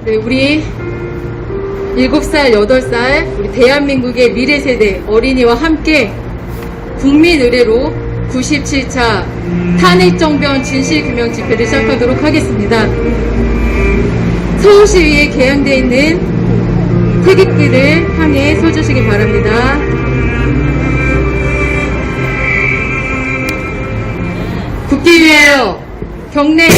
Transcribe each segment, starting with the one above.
네, 우리 7살, 8살 우리 대한민국의 미래 세대 어린이와 함께 국민 의례로 97차 탄핵정변 진실규명 집회를 시작하도록 하겠습니다. 서울시위에 개항되어 있는 태극기를 향해 서주시기 바랍니다. 국기 위하여 경례.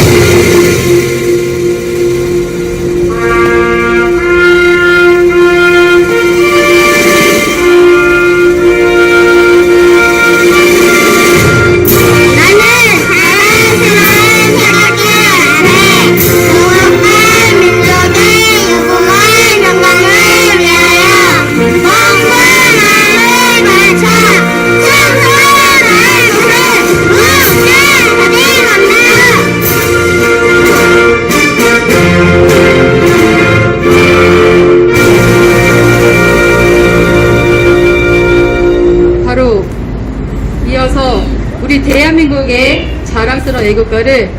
이어서 우리 대한민국의 자랑스러운 애국가를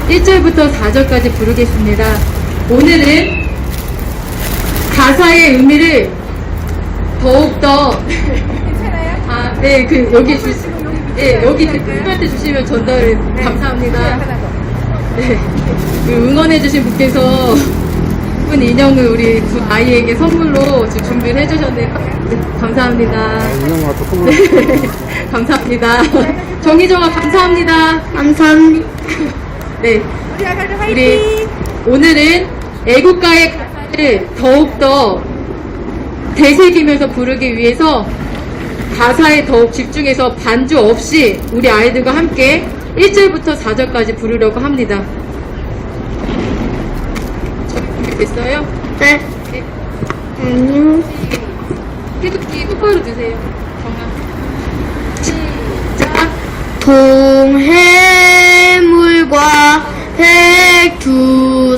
1절부터 4절까지 부르겠습니다. 오늘은 가사의 의미를 더욱더 괜찮아요? 네, 여기 대표한테 주시면 전달 감사합니다. 네, 응원해주신 분께서 분 인형을 우리 두 아이에게 선물로 지금 준비를 해주셨네요. 네, 감사합니다. 인형 갖고 선물. 네, 감사합니다. 정희정아 감사합니다. 감사합니다. 네, 우리 아가들 우리 화이팅! 오늘은 애국가의 가사를 더욱더 되새기면서 부르기 위해서 가사에 더욱 집중해서 반주 없이 우리 아이들과 함께 1절부터 4절까지 부르려고 합니다. 됐어요? 네. 네. 안녕. 태극기 똑바로 드세요. 정아. 시작. 동해물과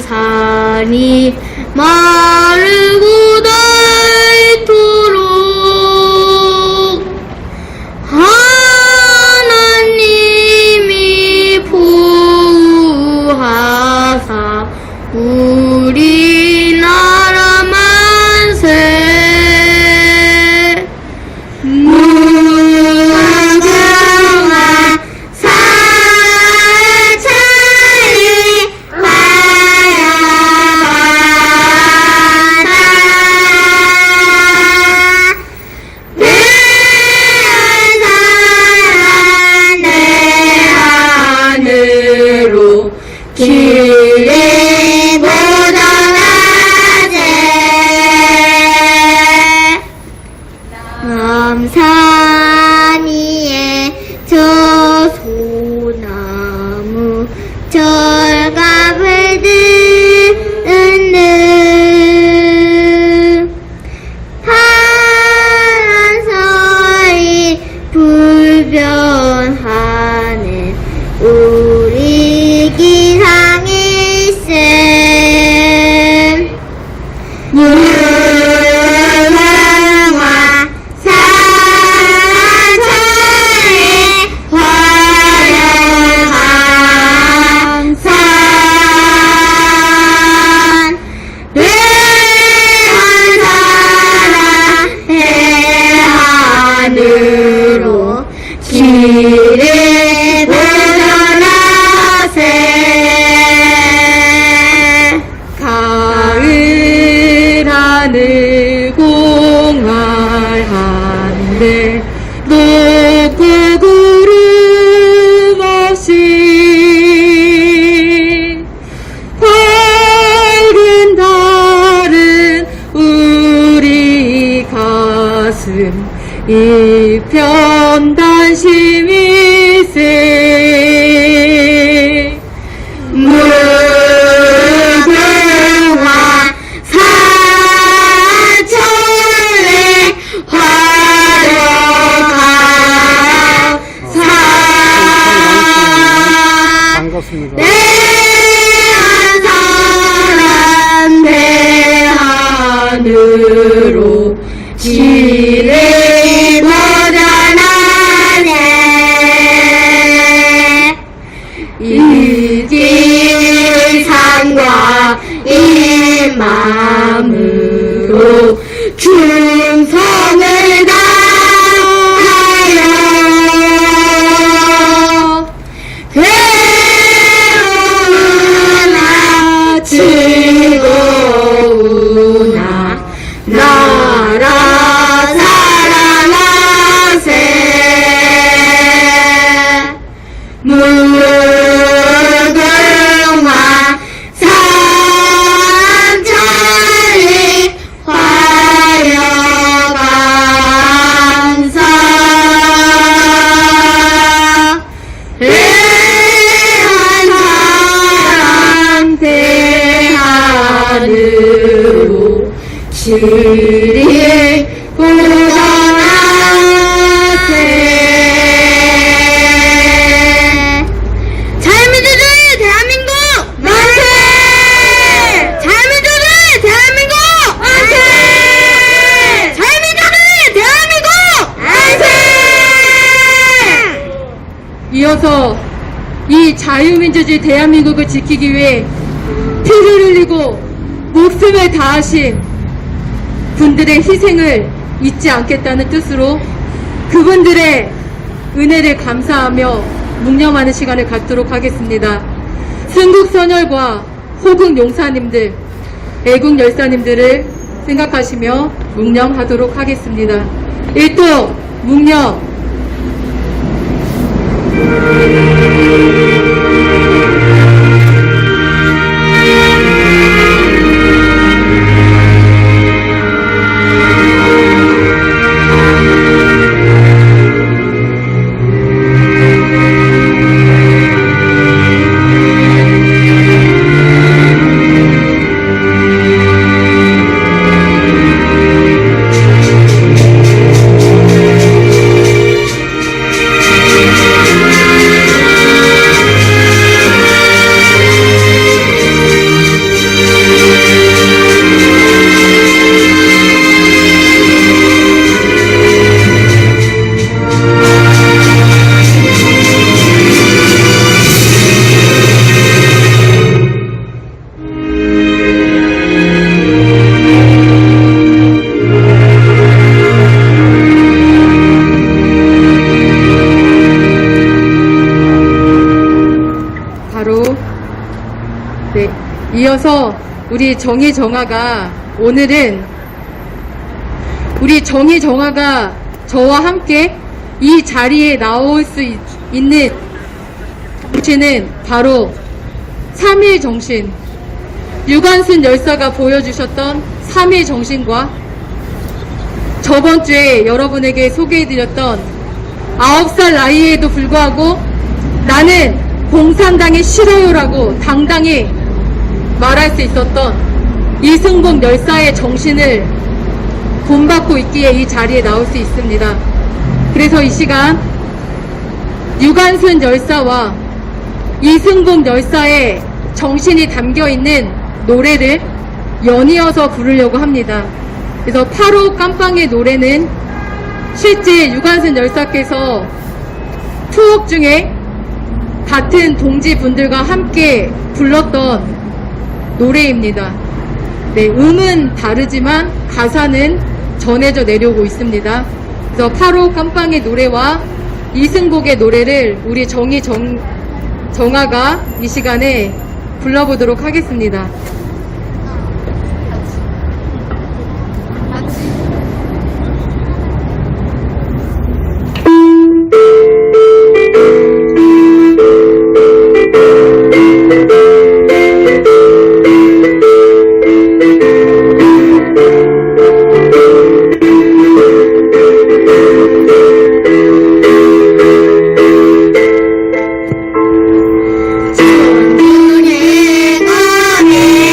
백두산이 마르고 닳도록 하나님이 보호하사 우리나라 만세 무궁한 사찰이 바라바다 내 사랑 내 하늘로 길이 묻어나세 남산 위에 저 소나무 절갑을 듣는 파란 서리 불변하는 우리 기상일세 무궁화 사찰의 화려한 산 대한 사랑 대하늘로 길을 보존하세 가을 하늘 공활 한데 높고 구름 없이 밝은 달은 우리 가슴 일편단심일세 무궁화 사찰의 화려한 산 반갑습니다. 대한 사랑 대하늘로 길을 보존하네 이길 산과 마음으로 충성을 다하여 괴로우나 즐거우나 나라 사랑하세 무궁화 삼천리 화려감사 대한 대하늘로 지리 보관하세 자유민주주의 대한민국 만세! 자유민주주의 대한민국 만세! 자유민주주의 대한민국 만세! 이어서 이 자유민주주의 대한민국을 지키기 위해 피를 흘리고 목숨을 다하신 분들의 희생을 잊지 않겠다는 뜻으로 그분들의 은혜를 감사하며 묵념하는 시간을 갖도록 하겠습니다. 승국선열과 호국용사님들, 애국열사님들을 생각하시며 묵념하도록 하겠습니다. 1통 묵념. 이어서 우리 정의정화가 오늘은 우리 정의정화가 저와 함께 이 자리에 나올 수 있는 정신은 바로 3.1 정신, 유관순 열사가 보여주셨던 3.1 정신과 저번 주에 여러분에게 소개해드렸던 9살 나이에도 불구하고 나는 공산당이 싫어요라고 당당히 말할 수 있었던 이승복 열사의 정신을 본받고 있기에 이 자리에 나올 수 있습니다. 그래서 이 시간 유관순 열사와 이승복 열사의 정신이 담겨있는 노래를 연이어서 부르려고 합니다. 그래서 8호 깜빵의 노래는 실제 유관순 열사께서 투옥 중에 같은 동지분들과 함께 불렀던 노래입니다. 네, 음은 다르지만 가사는 전해져 내려오고 있습니다. 그래서 8호 깜빵의 노래와 이승복의 노래를 우리 정화가 이 시간에 불러보도록 하겠습니다. 천군의 검에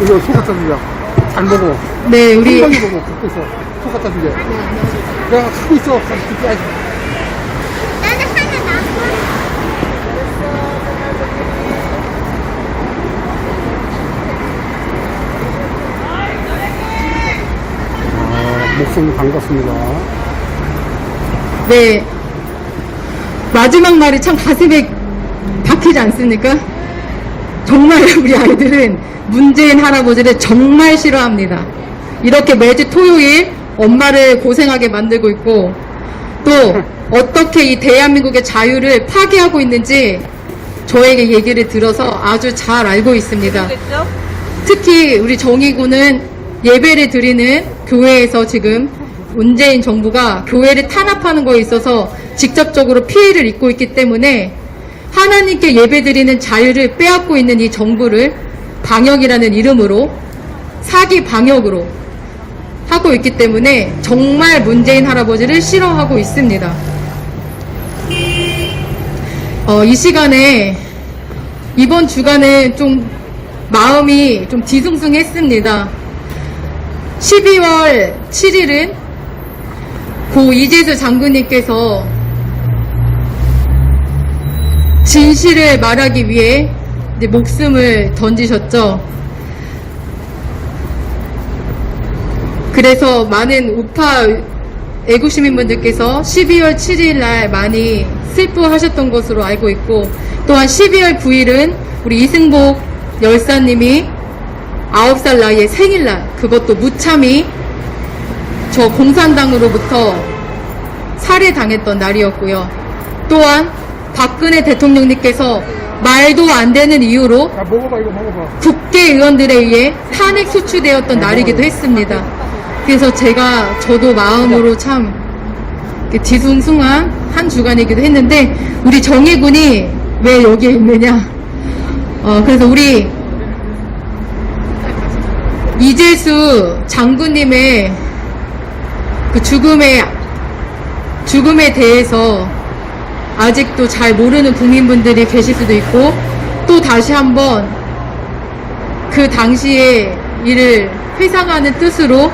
이거 소 갖다 주자. 잘 먹어. 네, 우리 한방에 먹어. 갖고 있어. 소 갖다 주게. 내가 갖고 있어. 나는 하나 나. 목소리 반갑습니다. 네, 마지막 말이 참 가슴에 박히지 않습니까? 정말 우리 아이들은 문재인 할아버지를 정말 싫어합니다. 이렇게 매주 토요일 엄마를 고생하게 만들고 있고, 또 어떻게 이 대한민국의 자유를 파괴하고 있는지 저에게 얘기를 들어서 아주 잘 알고 있습니다. 특히 우리 정의군은 예배를 드리는 교회에서 지금 문재인 정부가 교회를 탄압하는 거에 있어서 직접적으로 피해를 입고 있기 때문에 하나님께 예배드리는 자유를 빼앗고 있는 이 정부를 방역이라는 이름으로 사기 방역으로 하고 있기 때문에 정말 문재인 할아버지를 싫어하고 있습니다. 이 시간에 이번 주간은 좀 마음이 좀 뒤숭숭했습니다. 12월 7일은 고 이재수 장군님께서 진실을 말하기 위해 이제 목숨을 던지셨죠. 그래서 많은 우파 애국시민분들께서 12월 7일 날 많이 슬퍼하셨던 것으로 알고 있고, 또한 12월 9일은 우리 이승복 열사님이 9살 나이에 생일날, 그것도 무참히 저 공산당으로부터 살해당했던 날이었고요. 또한 박근혜 대통령님께서 말도 안 되는 이유로 야, 먹어봐, 이거 먹어봐. 국회의원들에 의해 탄핵 소추되었던 날이기도 했습니다. 그래서 저도 마음으로 참 뒤숭숭한 한 주간이기도 했는데, 우리 정의군이 왜 여기에 있느냐. 그래서 우리 이재수 장군님의 그 죽음에 대해서 아직도 잘 모르는 국민분들이 계실 수도 있고, 또 다시 한번 그 당시의 일을 회상하는 뜻으로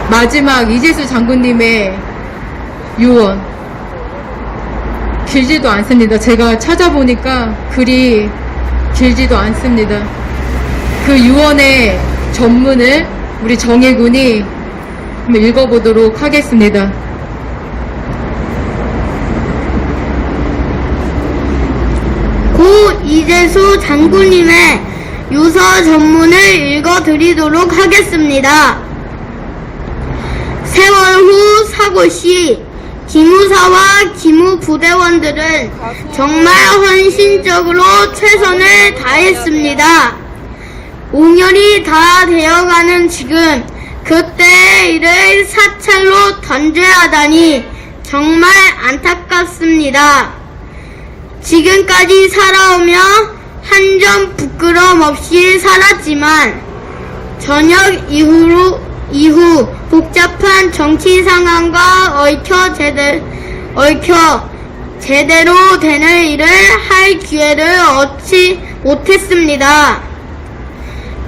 마지막 이재수 장군님의 유언, 길지도 않습니다. 제가 찾아보니까 글이 길지도 않습니다. 그 유언의 전문을 우리 정의군이 한번 읽어보도록 하겠습니다. 고 이재수 장군님의 유서 전문을 읽어드리도록 하겠습니다. 세월 후 사고 시 기무사와 기무부대원들은 정말 헌신적으로 최선을 다했습니다. 5년이 다 되어가는 지금 그때의 일을 사찰로 던져야 하다니 정말 안타깝습니다. 지금까지 살아오며 한 점 부끄럼 없이 살았지만 저녁 이후 복잡한 정치 상황과 얽혀 제대로 되는 일을 할 기회를 얻지 못했습니다.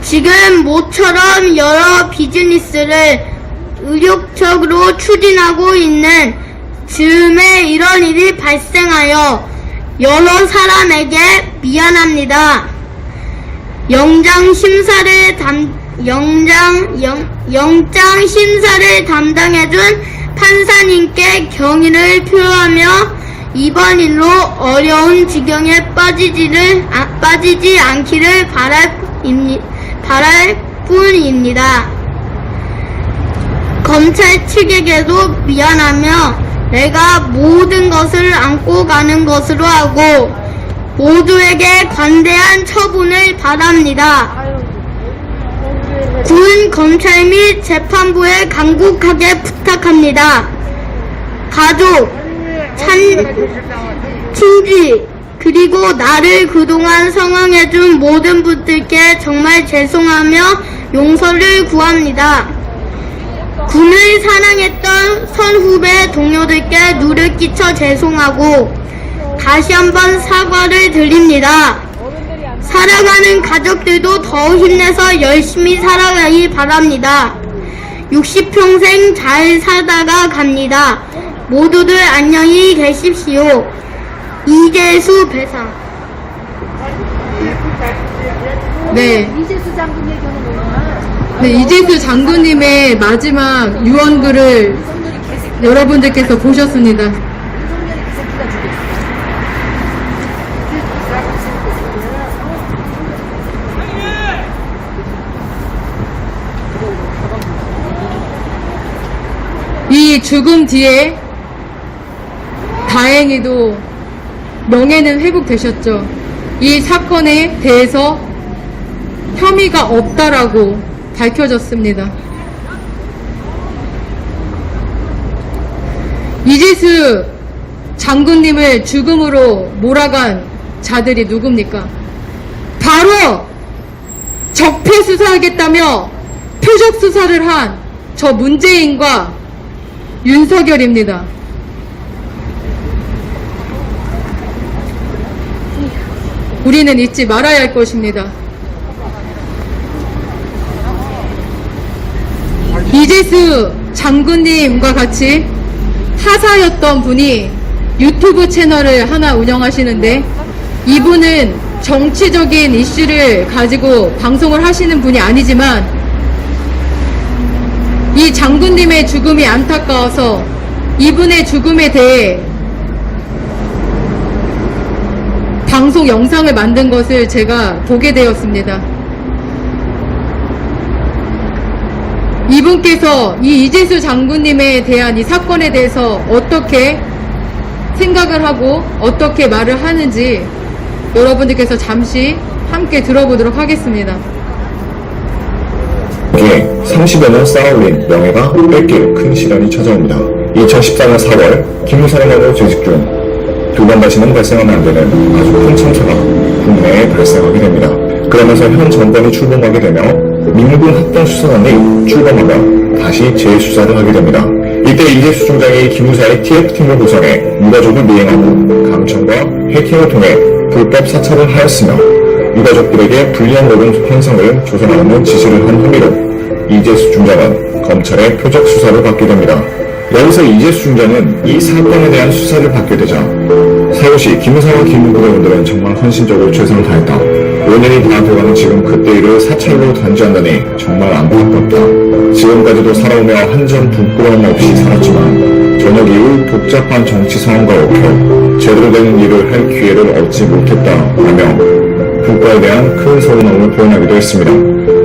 지금 모처럼 여러 비즈니스를 의욕적으로 추진하고 있는 즈음에 이런 일이 발생하여 여러 사람에게 미안합니다. 영장 심사를 담당해준 판사님께 경의를 표하며 이번 일로 어려운 지경에 빠지지 않기를 바랄 뿐입니다. 검찰 측에게도 미안하며 내가 모든 것을 안고 가는 것으로 하고 모두에게 관대한 처분을 바랍니다. 군 검찰 및 재판부에 간곡하게 부탁합니다. 가족, 친지, 그리고 나를 그동안 성황해준 모든 분들께 정말 죄송하며 용서를 구합니다. 군을 사랑했던 선후배 동료들께 누를 끼쳐 죄송하고 다시 한번 사과를 드립니다. 살아가는 가족들도 더 힘내서 열심히 살아가기 바랍니다. 60평생 잘 살다가 갑니다. 모두들 안녕히 계십시오. 이재수 배상. 네. 네, 이재수 장군님의 마지막 유언글을 여러분들께서 보셨습니다. 이 죽음 뒤에 다행히도 명예는 회복되셨죠. 이 사건에 대해서 혐의가 없다라고 밝혀졌습니다. 이재수 장군님을 죽음으로 몰아간 자들이 누굽니까? 바로 적폐 수사하겠다며 표적 수사를 한 저 문재인과 윤석열입니다. 우리는 잊지 말아야 할 것입니다. 이재수 장군님과 같이 하사였던 분이 유튜브 채널을 하나 운영하시는데, 이분은 정치적인 이슈를 가지고 방송을 하시는 분이 아니지만 이 장군님의 죽음이 안타까워서 이분의 죽음에 대해 방송 영상을 만든 것을 제가 보게 되었습니다. 이분께서 이 이재수 장군님에 대한 이 사건에 대해서 어떻게 생각을 하고 어떻게 말을 하는지 여러분들께서 잠시 함께 들어보도록 하겠습니다. 이에 30여 년 쌓아올린 명예가 뺏길 큰 시련이 찾아옵니다. 2014년 4월 기무사령관으로 재직 중 두 번 다시는 발생하면 안 되는 아주 큰 참사가 국내에 발생하게 됩니다. 그러면서 현 정권이 출범하게 되며 민군 합동수사관이 출범하며 다시 재수사를 하게 됩니다. 이때 이재수 중장이 기무사의 TF팀을 구성해 유가족을 미행하고 감청과 해킹을 통해 불법 사찰을 하였으며 유가족들에게 불리한 노동 현상을 조성하는 지시를 한 혐의로 이재수 중장은 검찰의 표적 수사를 받게 됩니다. 여기서 이재수 중장은 이 사건에 대한 수사를 받게 되자 사요시 기무사와 기무부대원들은 정말 헌신적으로 최선을 다했다. 5년이 다 돼가는 지금 그때 일을 사찰로 단죄한다니 정말 안타깝다. 지금까지도 살아오며 한 점 부끄러움 없이 살았지만 저녁 이후 복잡한 정치 상황과 얽혀 제대로 된 일을 할 기회를 얻지 못했다라며 국가에 대한 큰 서운함을 표현하기도 했습니다.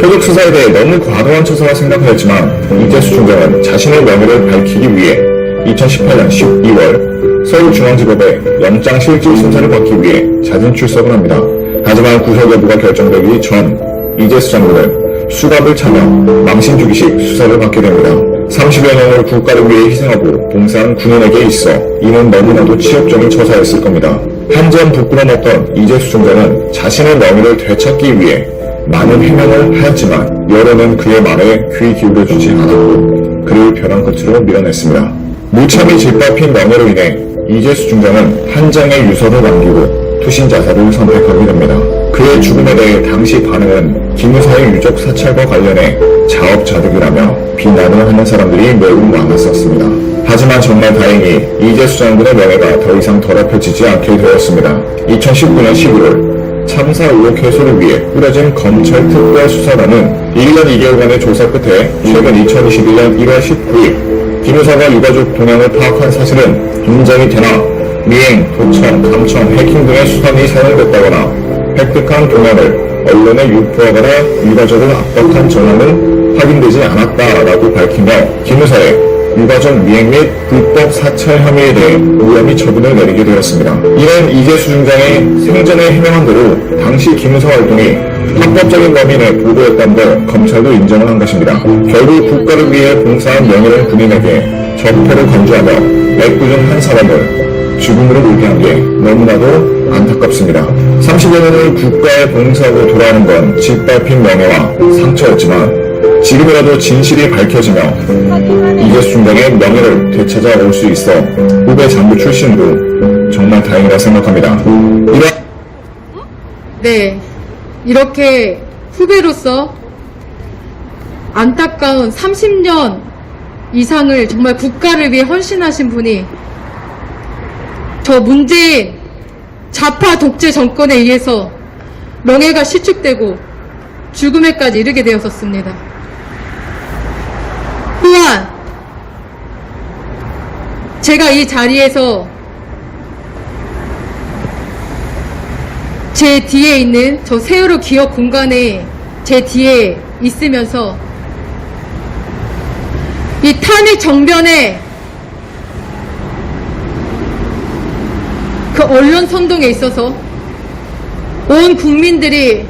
표적 수사에 대해 너무 과도한 처사라 생각하였지만 이재수 중장은 자신의 명예를 밝히기 위해 2018년 12월 서울중앙지법에 영장실질심사를 받기 위해 자진 출석을 합니다. 하지만 구속 여부가 결정되기 전 이재수 장군은 수갑을 차며 망신주기식 수사를 받게 됩니다. 30여 년을 국가를 위해 희생하고 봉사한 군인에게 있어 이는 너무나도 치욕적인 처사였을 겁니다. 한 점 부끄럼 없던 이재수 중장은 자신의 명예를 되찾기 위해 많은 해명을 하였지만 여론은 그의 말에 귀 기울여주지 않았고 그를 벼랑 끝으로 밀어냈습니다. 무참히 짓밟힌 명예로 인해 이재수 중장은 한 장의 유서를 남기고 투신 자살을 선택하게 됩니다. 그의 죽음에 대해 당시 반응은 기무사의 유족 사찰과 관련해 자업자득이라며 비난을 하는 사람들이 매우 많았었습니다. 하지만 정말 다행히 이재수 장군의 명예가 더 이상 더럽혀지지 않게 되었습니다. 2019년 11월 참사 의혹 해소를 위해 꾸려진 검찰 특별수사단은 1년 2개월간의 조사 끝에 최근 2021년 1월 19일 기무사가 유가족 동향을 파악한 사실은 인정이 되나 미행, 도청, 감청, 해킹 등의 수단이 사용됐다거나 획득한 동향을 언론에 유포하거나 유가족을 압박한 정황은 확인되지 않았다라고 밝히며 기무사의 유가족 미행 및 불법 사찰 혐의에 대해 무혐의 처분을 내리게 되었습니다. 이는 이재수 중장의 생전에 해명한 대로 당시 기무사 활동이 합법적인 범인의 보도였다는 검찰도 인정을 한 것입니다. 결국 국가를 위해 봉사한 명예로운 군인에게 적폐를 건조하며 애꿎은 한 사람을 죽음으로 몰게 한 게 너무나도 안타깝습니다. 30여 년을 국가에 봉사하고 돌아오는 건 짓밟힌 명예와 상처였지만 지금이라도 진실이 밝혀지며 이재수 중장의 명예를 되찾아올 수 있어 후배 장교 출신으로 정말 다행이라 생각합니다. 네, 이렇게 후배로서 안타까운 30년 이상을 정말 국가를 위해 헌신하신 분이 저 문재인 좌파 독재 정권에 의해서 명예가 실축되고 죽음에까지 이르게 되었었습니다. 또한 제가 이 자리에서 제 뒤에 있는 저 세월호 기억 공간에 제 뒤에 있으면서 이 탄핵 정변에 그 언론 선동에 있어서 온 국민들이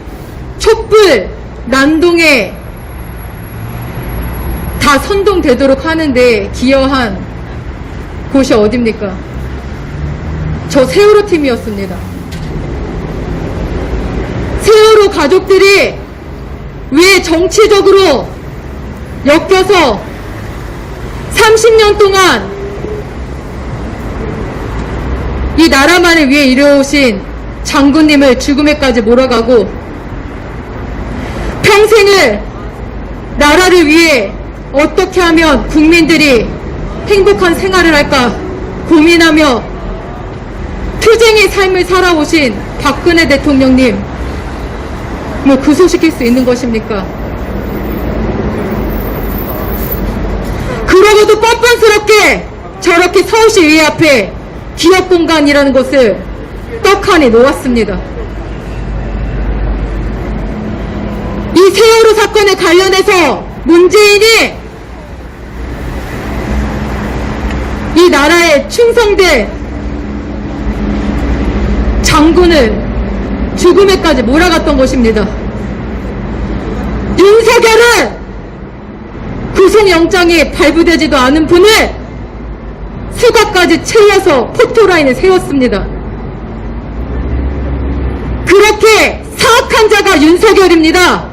촛불 난동에 다 선동되도록 하는데 기여한 곳이 어딥니까? 저 세월호 팀이었습니다. 세월호 가족들이 왜 정치적으로 엮여서 30년 동안 이 나라만을 위해 이뤄오신 장군님을 죽음에까지 몰아가고 평생을 나라를 위해 어떻게 하면 국민들이 행복한 생활을 할까 고민하며 투쟁의 삶을 살아오신 박근혜 대통령님 뭐 구속시킬 수 있는 것입니까? 그러고도 뻔뻔스럽게 저렇게 서울시의회 앞에 기업공간이라는 것을 떡하니 놓았습니다. 이 세월호 사건에 관련해서 문재인이 이 나라에 충성된 장군을 죽음에까지 몰아갔던 것입니다. 윤석열은 구속영장이 발부되지도 않은 분을 수갑까지 채워서 포토라인을 세웠습니다. 그렇게 사악한 자가 윤석열입니다.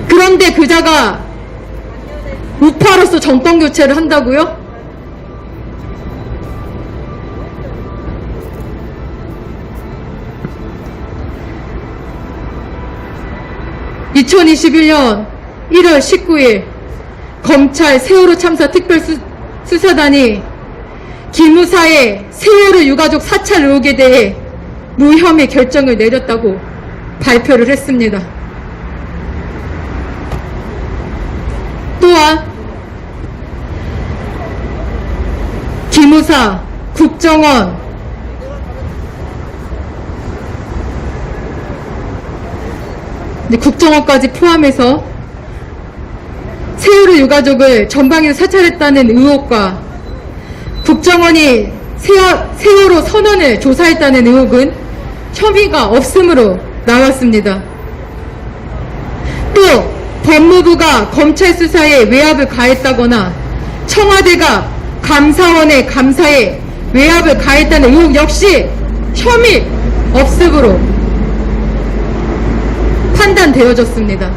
그런데 그 자가 우파로서 정권교체를 한다고요? (2021년 1월 19일) 검찰 세월호 참사 특별수사단이 기무사의 세월호 유가족 사찰 의혹에 대해 무혐의 결정을 내렸다고 발표를 했습니다. 또한 기무사, 국정원, 국정원까지 포함해서 세월호 유가족을 전방위로 사찰했다는 의혹과 국정원이 세월호 선원을 조사했다는 의혹은 혐의가 없음으로 나왔습니다. 또 법무부가 검찰 수사에 외압을 가했다거나 청와대가 감사원의 감사에 외압을 가했다는 의혹 역시 혐의 없음으로 판단되어졌습니다.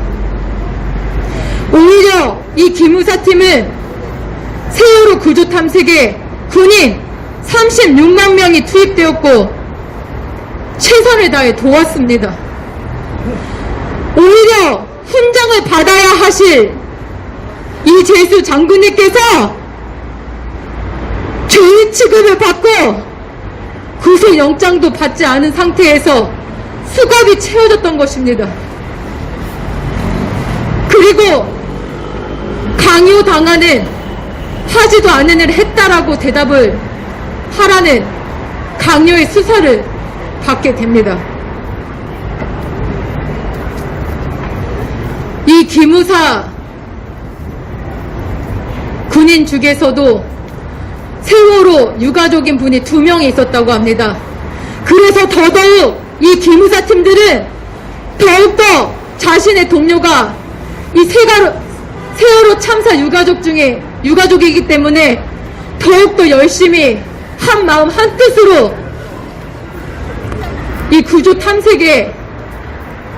오히려 이 기무사팀은 세월호 구조 탐색에 군인 36만 명이 투입되었고 최선을 다해 도왔습니다. 오히려 훈장을 받아야 하실 이재수 장군님께서 죄의 취급을 받고 구속영장도 받지 않은 상태에서 수갑이 채워졌던 것입니다. 그리고 강요당하는 하지도 않은 일을 했다라고 대답을 하라는 강요의 수사를 받게 됩니다. 이 기무사 군인 중에서도 세월호 유가족인 분이 2명이 있었다고 합니다. 그래서 더더욱 이 기무사 팀들은 더욱더 자신의 동료가 이 세월호 참사 유가족 중에 유가족이기 때문에 더욱더 열심히 한 마음 한 뜻으로 이 구조 탐색에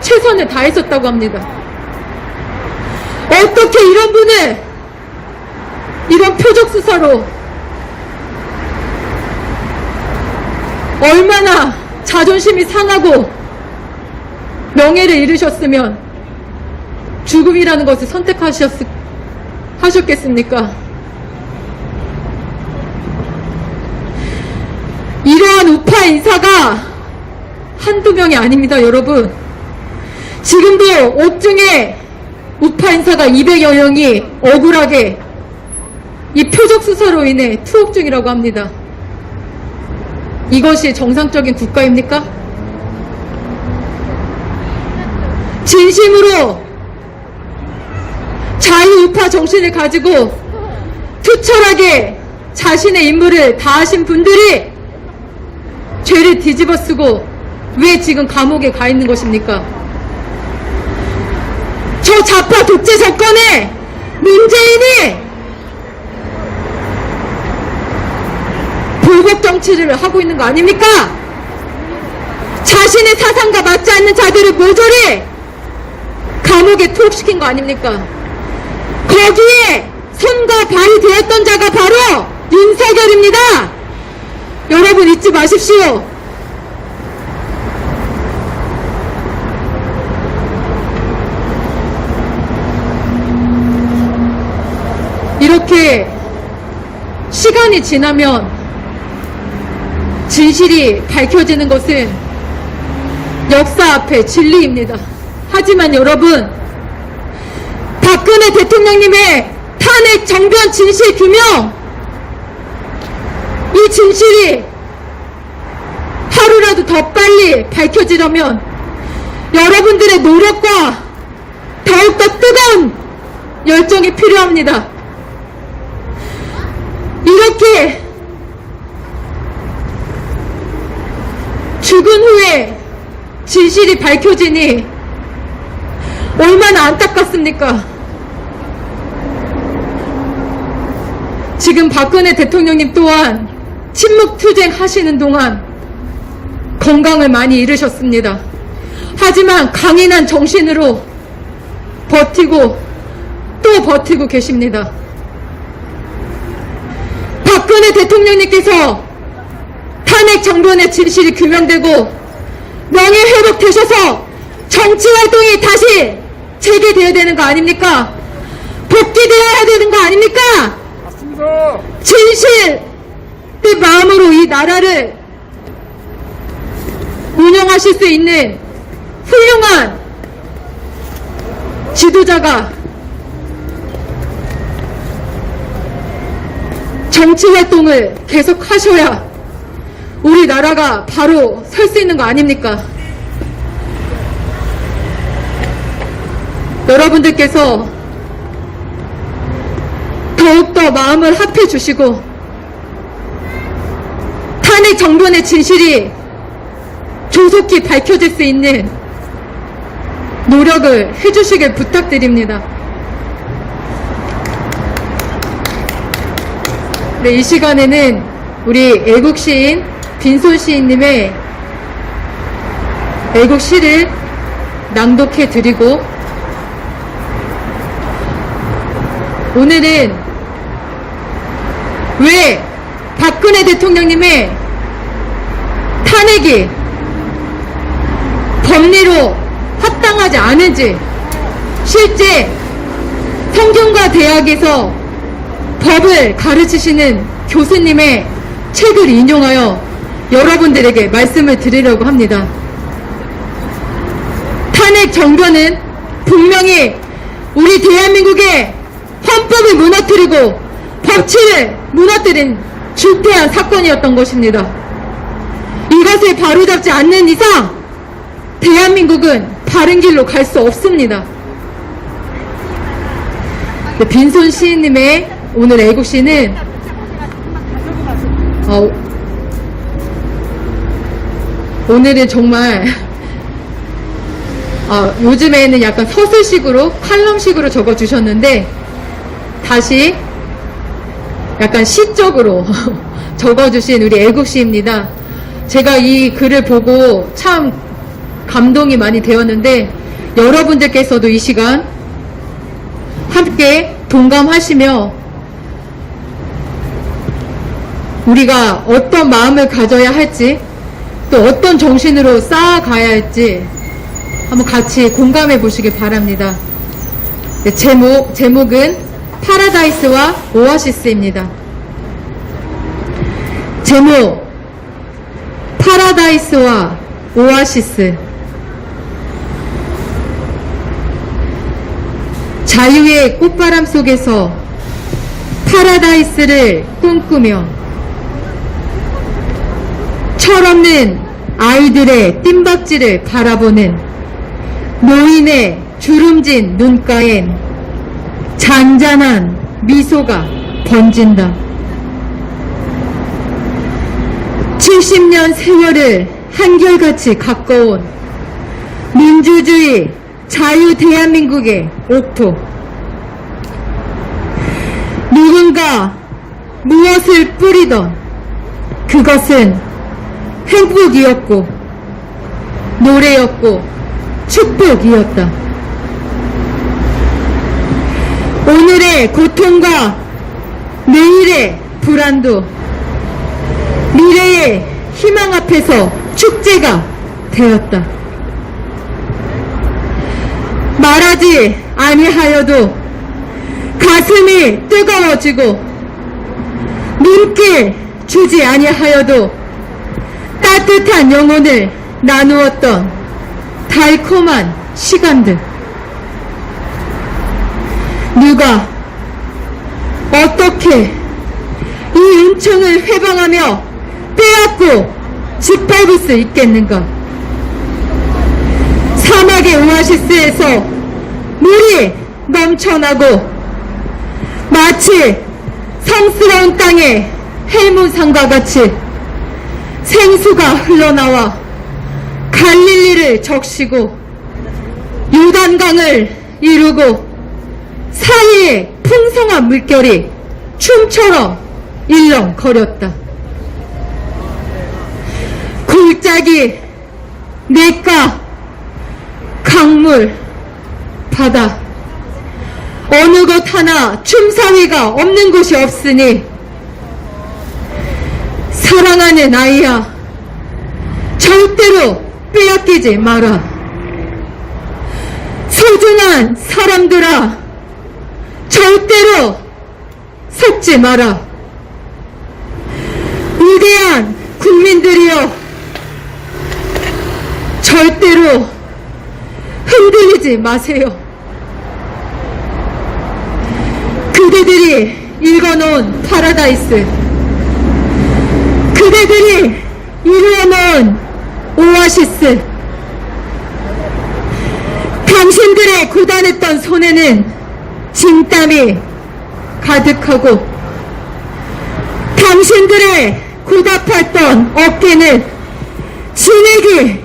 최선을 다했었다고 합니다. 어떻게 이런 분을 이런 표적 수사로 얼마나 자존심이 상하고 명예를 잃으셨으면 죽음이라는 것을 선택하셨겠습니까? 이러한 우파 인사가 한두 명이 아닙니다, 여러분. 지금도 옥중에 우파 인사가 200여 명이 억울하게 이 표적 수사로 인해 투옥 중이라고 합니다. 이것이 정상적인 국가입니까? 진심으로 자유우파 정신을 가지고 투철하게 자신의 임무를 다하신 분들이 죄를 뒤집어쓰고 왜 지금 감옥에 가 있는 것입니까? 저 좌파 독재 정권에 문재인이 보복 정치를 하고 있는 거 아닙니까? 자신의 사상과 맞지 않는 자들을 모조리 감옥에 투옥시킨 거 아닙니까? 거기에 손과 발이 되었던 자가 바로 윤석열입니다. 여러분 잊지 마십시오. 이렇게 시간이 지나면 진실이 밝혀지는 것은 역사 앞에 진리입니다. 하지만 여러분, 박근혜 대통령님의 탄핵 정변 진실 규명, 이 진실이 하루라도 더 빨리 밝혀지려면 여러분들의 노력과 더욱더 뜨거운 열정이 필요합니다. 이렇게 죽은 후에 진실이 밝혀지니 얼마나 안타깝습니까? 지금 박근혜 대통령님 또한 침묵투쟁 하시는 동안 건강을 많이 잃으셨습니다. 하지만 강인한 정신으로 버티고 또 버티고 계십니다. 박근혜 대통령님께서 탄핵 정변의 진실이 규명되고 명예회복되셔서 정치활동이 다시 재개되어야 되는 거 아닙니까? 복귀되어야 되는 거 아닙니까? 맞습니다. 진실의 마음으로 이 나라를 운영하실 수 있는 훌륭한 지도자가 정치활동을 계속 하셔야 우리나라가 바로 설 수 있는 거 아닙니까? 여러분들께서 더욱더 마음을 합해 주시고 탄핵 정변의 진실이 조속히 밝혀질 수 있는 노력을 해주시길 부탁드립니다. 네, 이 시간에는 우리 애국시인 빈손 시인님의 애국시를 낭독해 드리고 오늘은 왜 박근혜 대통령님의 탄핵이 법리로 합당하지 않은지 실제 성균관 대학에서 법을 가르치시는 교수님의 책을 인용하여 여러분들에게 말씀을 드리려고 합니다. 탄핵 정변은 분명히 우리 대한민국의 헌법을 무너뜨리고 법치를 무너뜨린 중대한 사건이었던 것입니다. 이것을 바로잡지 않는 이상 대한민국은 바른 길로 갈 수 없습니다. 빈손 시인님의 오늘 애국시는 오늘은 정말 요즘에는 약간 서술식으로 칼럼식으로 적어주셨는데 다시 약간 시적으로 적어주신 우리 애국시입니다. 제가 이 글을 보고 참 감동이 많이 되었는데 여러분들께서도 이 시간 함께 동감하시며 우리가 어떤 마음을 가져야 할지 또 어떤 정신으로 쌓아가야 할지 한번 같이 공감해 보시길 바랍니다. 네, 제목은 파라다이스와 오아시스입니다. 제목, 파라다이스와 오아시스. 자유의 꽃바람 속에서 파라다이스를 꿈꾸며 철없는 아이들의 뜀박질을 바라보는 노인의 주름진 눈가엔 잔잔한 미소가 번진다. 70년 세월을 한결같이 가까운 민주주의 자유 대한민국의 옥토. 누군가 무엇을 뿌리던 그것은 행복이었고 노래였고 축복이었다. 오늘의 고통과 내일의 불안도 미래의 희망 앞에서 축제가 되었다. 말하지 아니하여도 가슴이 뜨거워지고 눈길 주지 아니하여도 따뜻한 영혼을 나누었던 달콤한 시간들. 누가 어떻게 이 은총을 회방하며 빼앗고 짓밟을 수 있겠는가? 사막의 오아시스에서 물이 넘쳐나고 마치 성스러운 땅의 헬문산과 같이 생수가 흘러나와 갈릴리를 적시고 요단강을 이루고 사이에 풍성한 물결이 춤처럼 일렁거렸다. 골짜기, 냇가, 강물, 바다, 어느 것 하나 춤사위가 없는 곳이 없으니 사랑하는 아이야, 절대로 빼앗기지 마라. 소중한 사람들아, 절대로 속지 마라. 위대한 국민들이여, 절대로 흔들리지 마세요. 그대들이 읽어놓은 파라다이스, 그대들이 이루어놓은 오아시스, 당신들의 고단했던 손에는 진땀이 가득하고 당신들의 고답했던 어깨는 진액이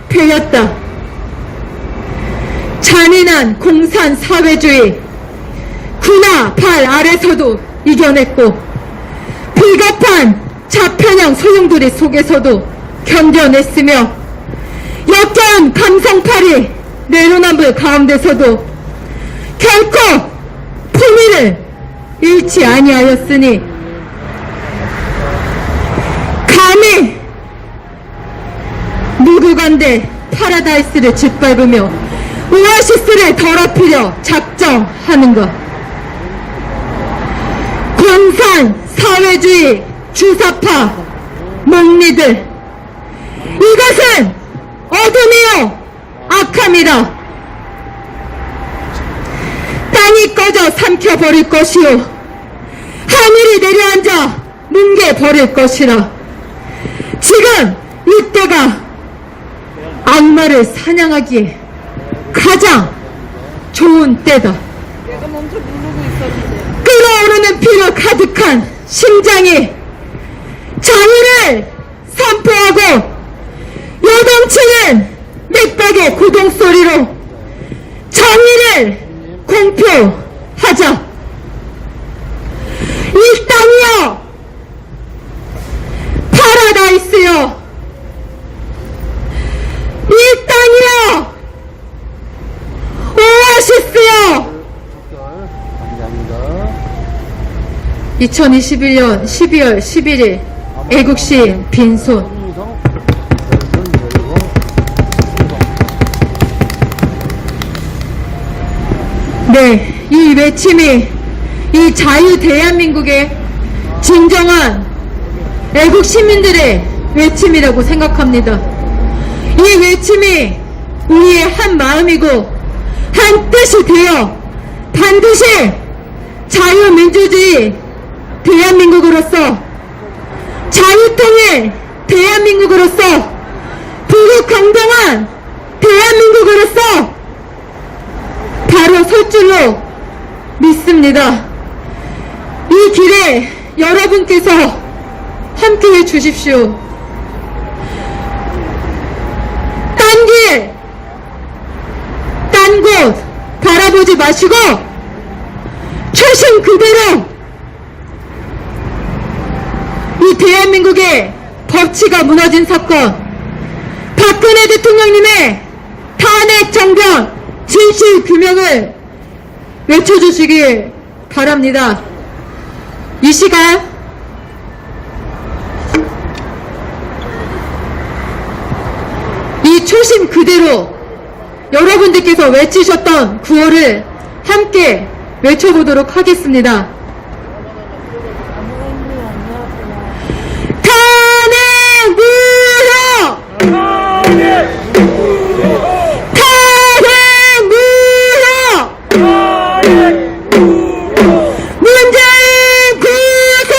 베였다. 잔인한 공산 사회주의 군화 발 아래서도 이겨냈고 비겁한 자편형 소용돌이 속에서도 견뎌냈으며 역겨운 감성팔이 내로남불 가운데서도 결코 품위를 잃지 아니하였으니 감히 누구간데 파라다이스를 짓밟으며 오아시스를 더럽히려 작정하는가? 공산 사회주의 주사파 목리들, 이것은 어둠이요 악함이라. 땅이 꺼져 삼켜버릴 것이요 하늘이 내려앉아 뭉개버릴 것이라. 지금 이때가 악마를 사냥하기에 가장 좋은 때다. 끓어오르는 피로 가득한 심장이 자유를 선포하고 요동치는 맥박의 고동소리로 정의를 공표하자. 이 땅이여, 파라다이스여, 이 땅이여, 오아시스여. 2021년 12월 11일 애국시인 빈손. 네, 이 외침이 이 자유 대한민국의 진정한 애국 시민들의 외침이라고 생각합니다. 이 외침이 우리의 한 마음이고 한 뜻이 되어 반드시 자유민주주의 대한민국으로서 자유통일 대한민국으로서 부국강동한 대한민국으로서 바로 설 줄로 믿습니다. 이 길에 여러분께서 함께해 주십시오. 딴 길, 딴 곳 바라보지 마시고 초심 그대로 이 대한민국의 법치가 무너진 사건, 박근혜 대통령님의 탄핵 정변 진실 규명을 외쳐주시길 바랍니다. 이 시간 이 초심 그대로 여러분들께서 외치셨던 구호를 함께 외쳐보도록 하겠습니다. 탄핵 무효! 탄핵 무효! 문재인 구속!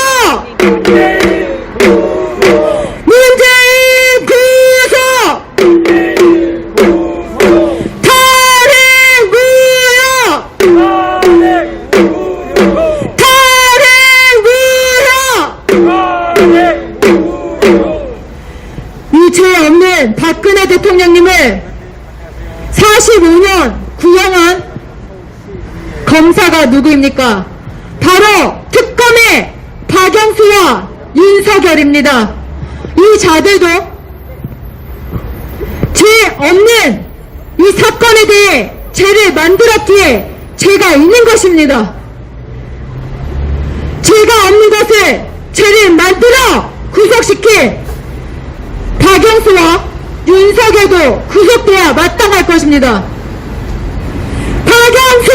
문재인 구속! 탄핵 무효! 탄핵 무효! 이 죄 없는 박근혜 대통령님을 45년 구형한 검사가 누구입니까? 바로 특검의 박영수와 윤석열입니다. 이 자들도 죄 없는 이 사건에 대해 죄를 만들었기에 죄가 있는 것입니다. 죄가 없는 것을 죄를 만들어 구속시킬 박영수와 윤석열도 구속돼야 마땅할 것입니다. 박영수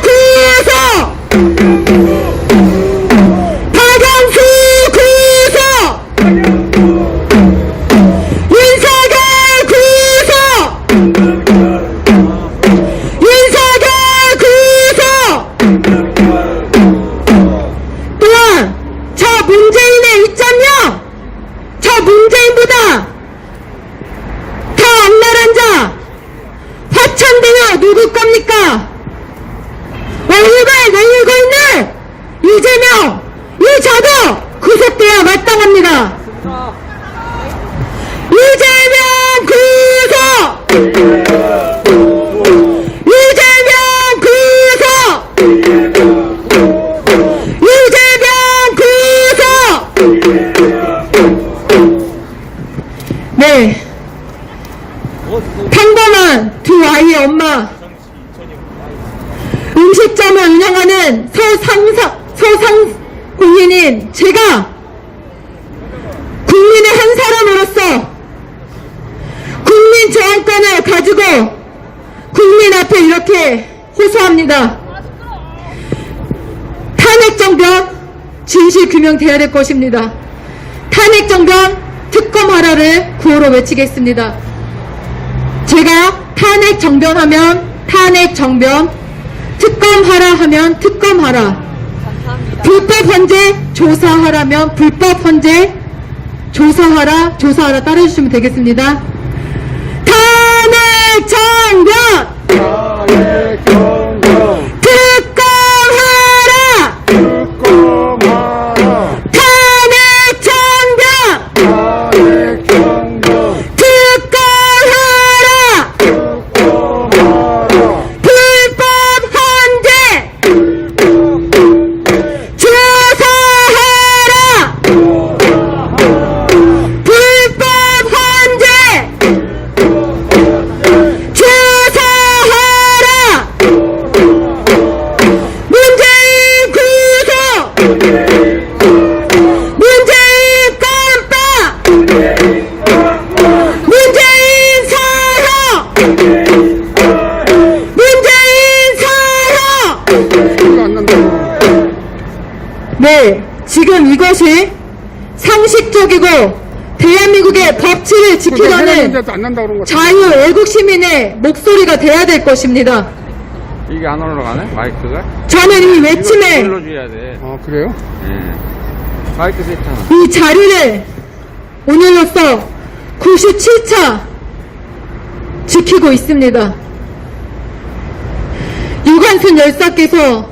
구속! 박영수 구속! 윤석열 구속! 윤석열 구속! 또한 저 문재인의 2.0! 저 문재인보다 더 악랄한 자 화천대유 누구 겁니까? 얼굴을 내밀고 있는 이재명 이 자도 구속돼야 마땅합니다. 이재명 구속! 이재명 구속! 이재명 구속! 네, 평범한 두 아이의 엄마, 음식점을 운영하는 소상공인인 제가 국민의 한 사람으로서 국민 제한권을 가지고 국민 앞에 이렇게 호소합니다. 탄핵정변 진실규명돼야 될 것입니다. 탄핵정변 특검하라를 구호로 외치겠습니다. 제가 탄핵정변하면 탄핵정변, 특검하라 하면 특검하라, 불법 헌재 조사하라면 불법 헌재 조사하라, 조사하라 따라주시면 되겠습니다. 탄핵정변! 특검하라! 탄핵정변! 특검하라! 불법 헌재 조사하라! 불법 헌재 조사하라! 문재인 구속! 문재인 깜빡! 문재인 사형! 문재인 사형! 이것이 상식적이고 대한민국의 법치를 지키려는 문제도 안 난다 그런 거. 자유 애국 시민의 목소리가 돼야 될 것입니다. 이게 안 올라가네? 마이크가? 저는 이 외침에 눌러줘야 돼. 아, 그래요? 예. 마이크 세트하나. 이 자리를 오늘로써 97차 지키고 있습니다. 유관순 열사께서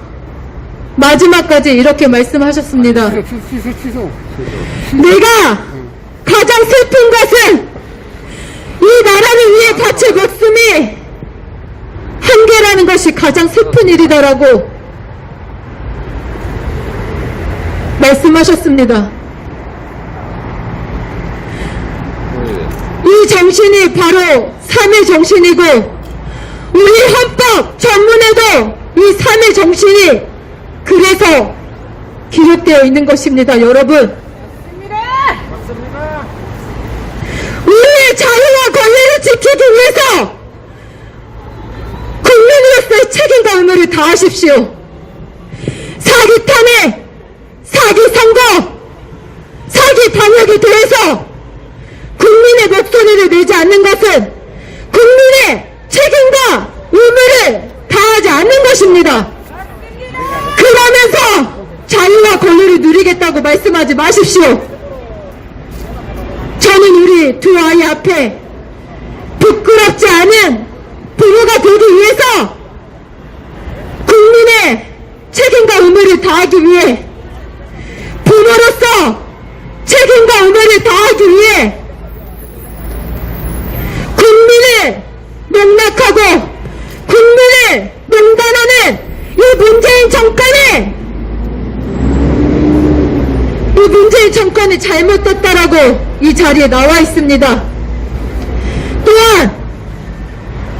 마지막까지 이렇게 말씀하셨습니다. 취소. 내가 가장 슬픈 것은 이 나라를 위해 바칠 목숨이 한 개라는 것이 가장 슬픈 일이다라고 말씀하셨습니다. 이 정신이 바로 3의 정신이고 우리 헌법 전문에도 이 3의 정신이 그래서 기록되어 있는 것입니다. 여러분, 우리의 자유와 권리를 지키기 위해서 국민으로서의 책임과 의무를 다하십시오. 사기 탄핵, 사기 선거, 사기 방역에 대해서 국민의 목소리를 내지 않는 것은 국민의 책임과 의무를 다하지 않는 것입니다. 그러면서 자유와 권리를 누리겠다고 말씀하지 마십시오. 저는 우리 두 아이 앞에 부끄럽지 않은 부모가 되기 위해서 국민의 책임과 의무를 다하기 위해 부모로서 책임과 의무를 다하기 위해 국민을 농락하고 국민을 농단하는 이 문재인 정권이 잘못됐다라고 이 자리에 나와 있습니다. 또한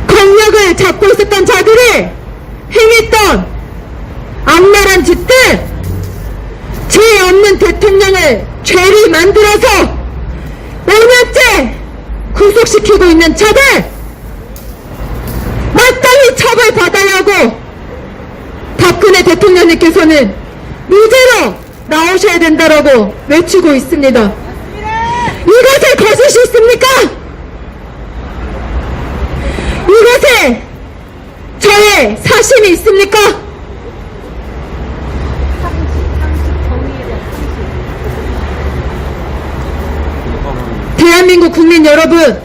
권력을 잡고 있었던 자들이 행했던 악랄한 짓들, 죄 없는 대통령을 죄를 만들어서 5년째 구속시키고 있는 자들 마땅히 처벌받아야 하고 박근혜 대통령님께서는 무죄로 나오셔야 된다라고 외치고 있습니다. 이것에 거짓이 있습니까? 이것에 저의 사심이 있습니까? 대한민국 국민 여러분,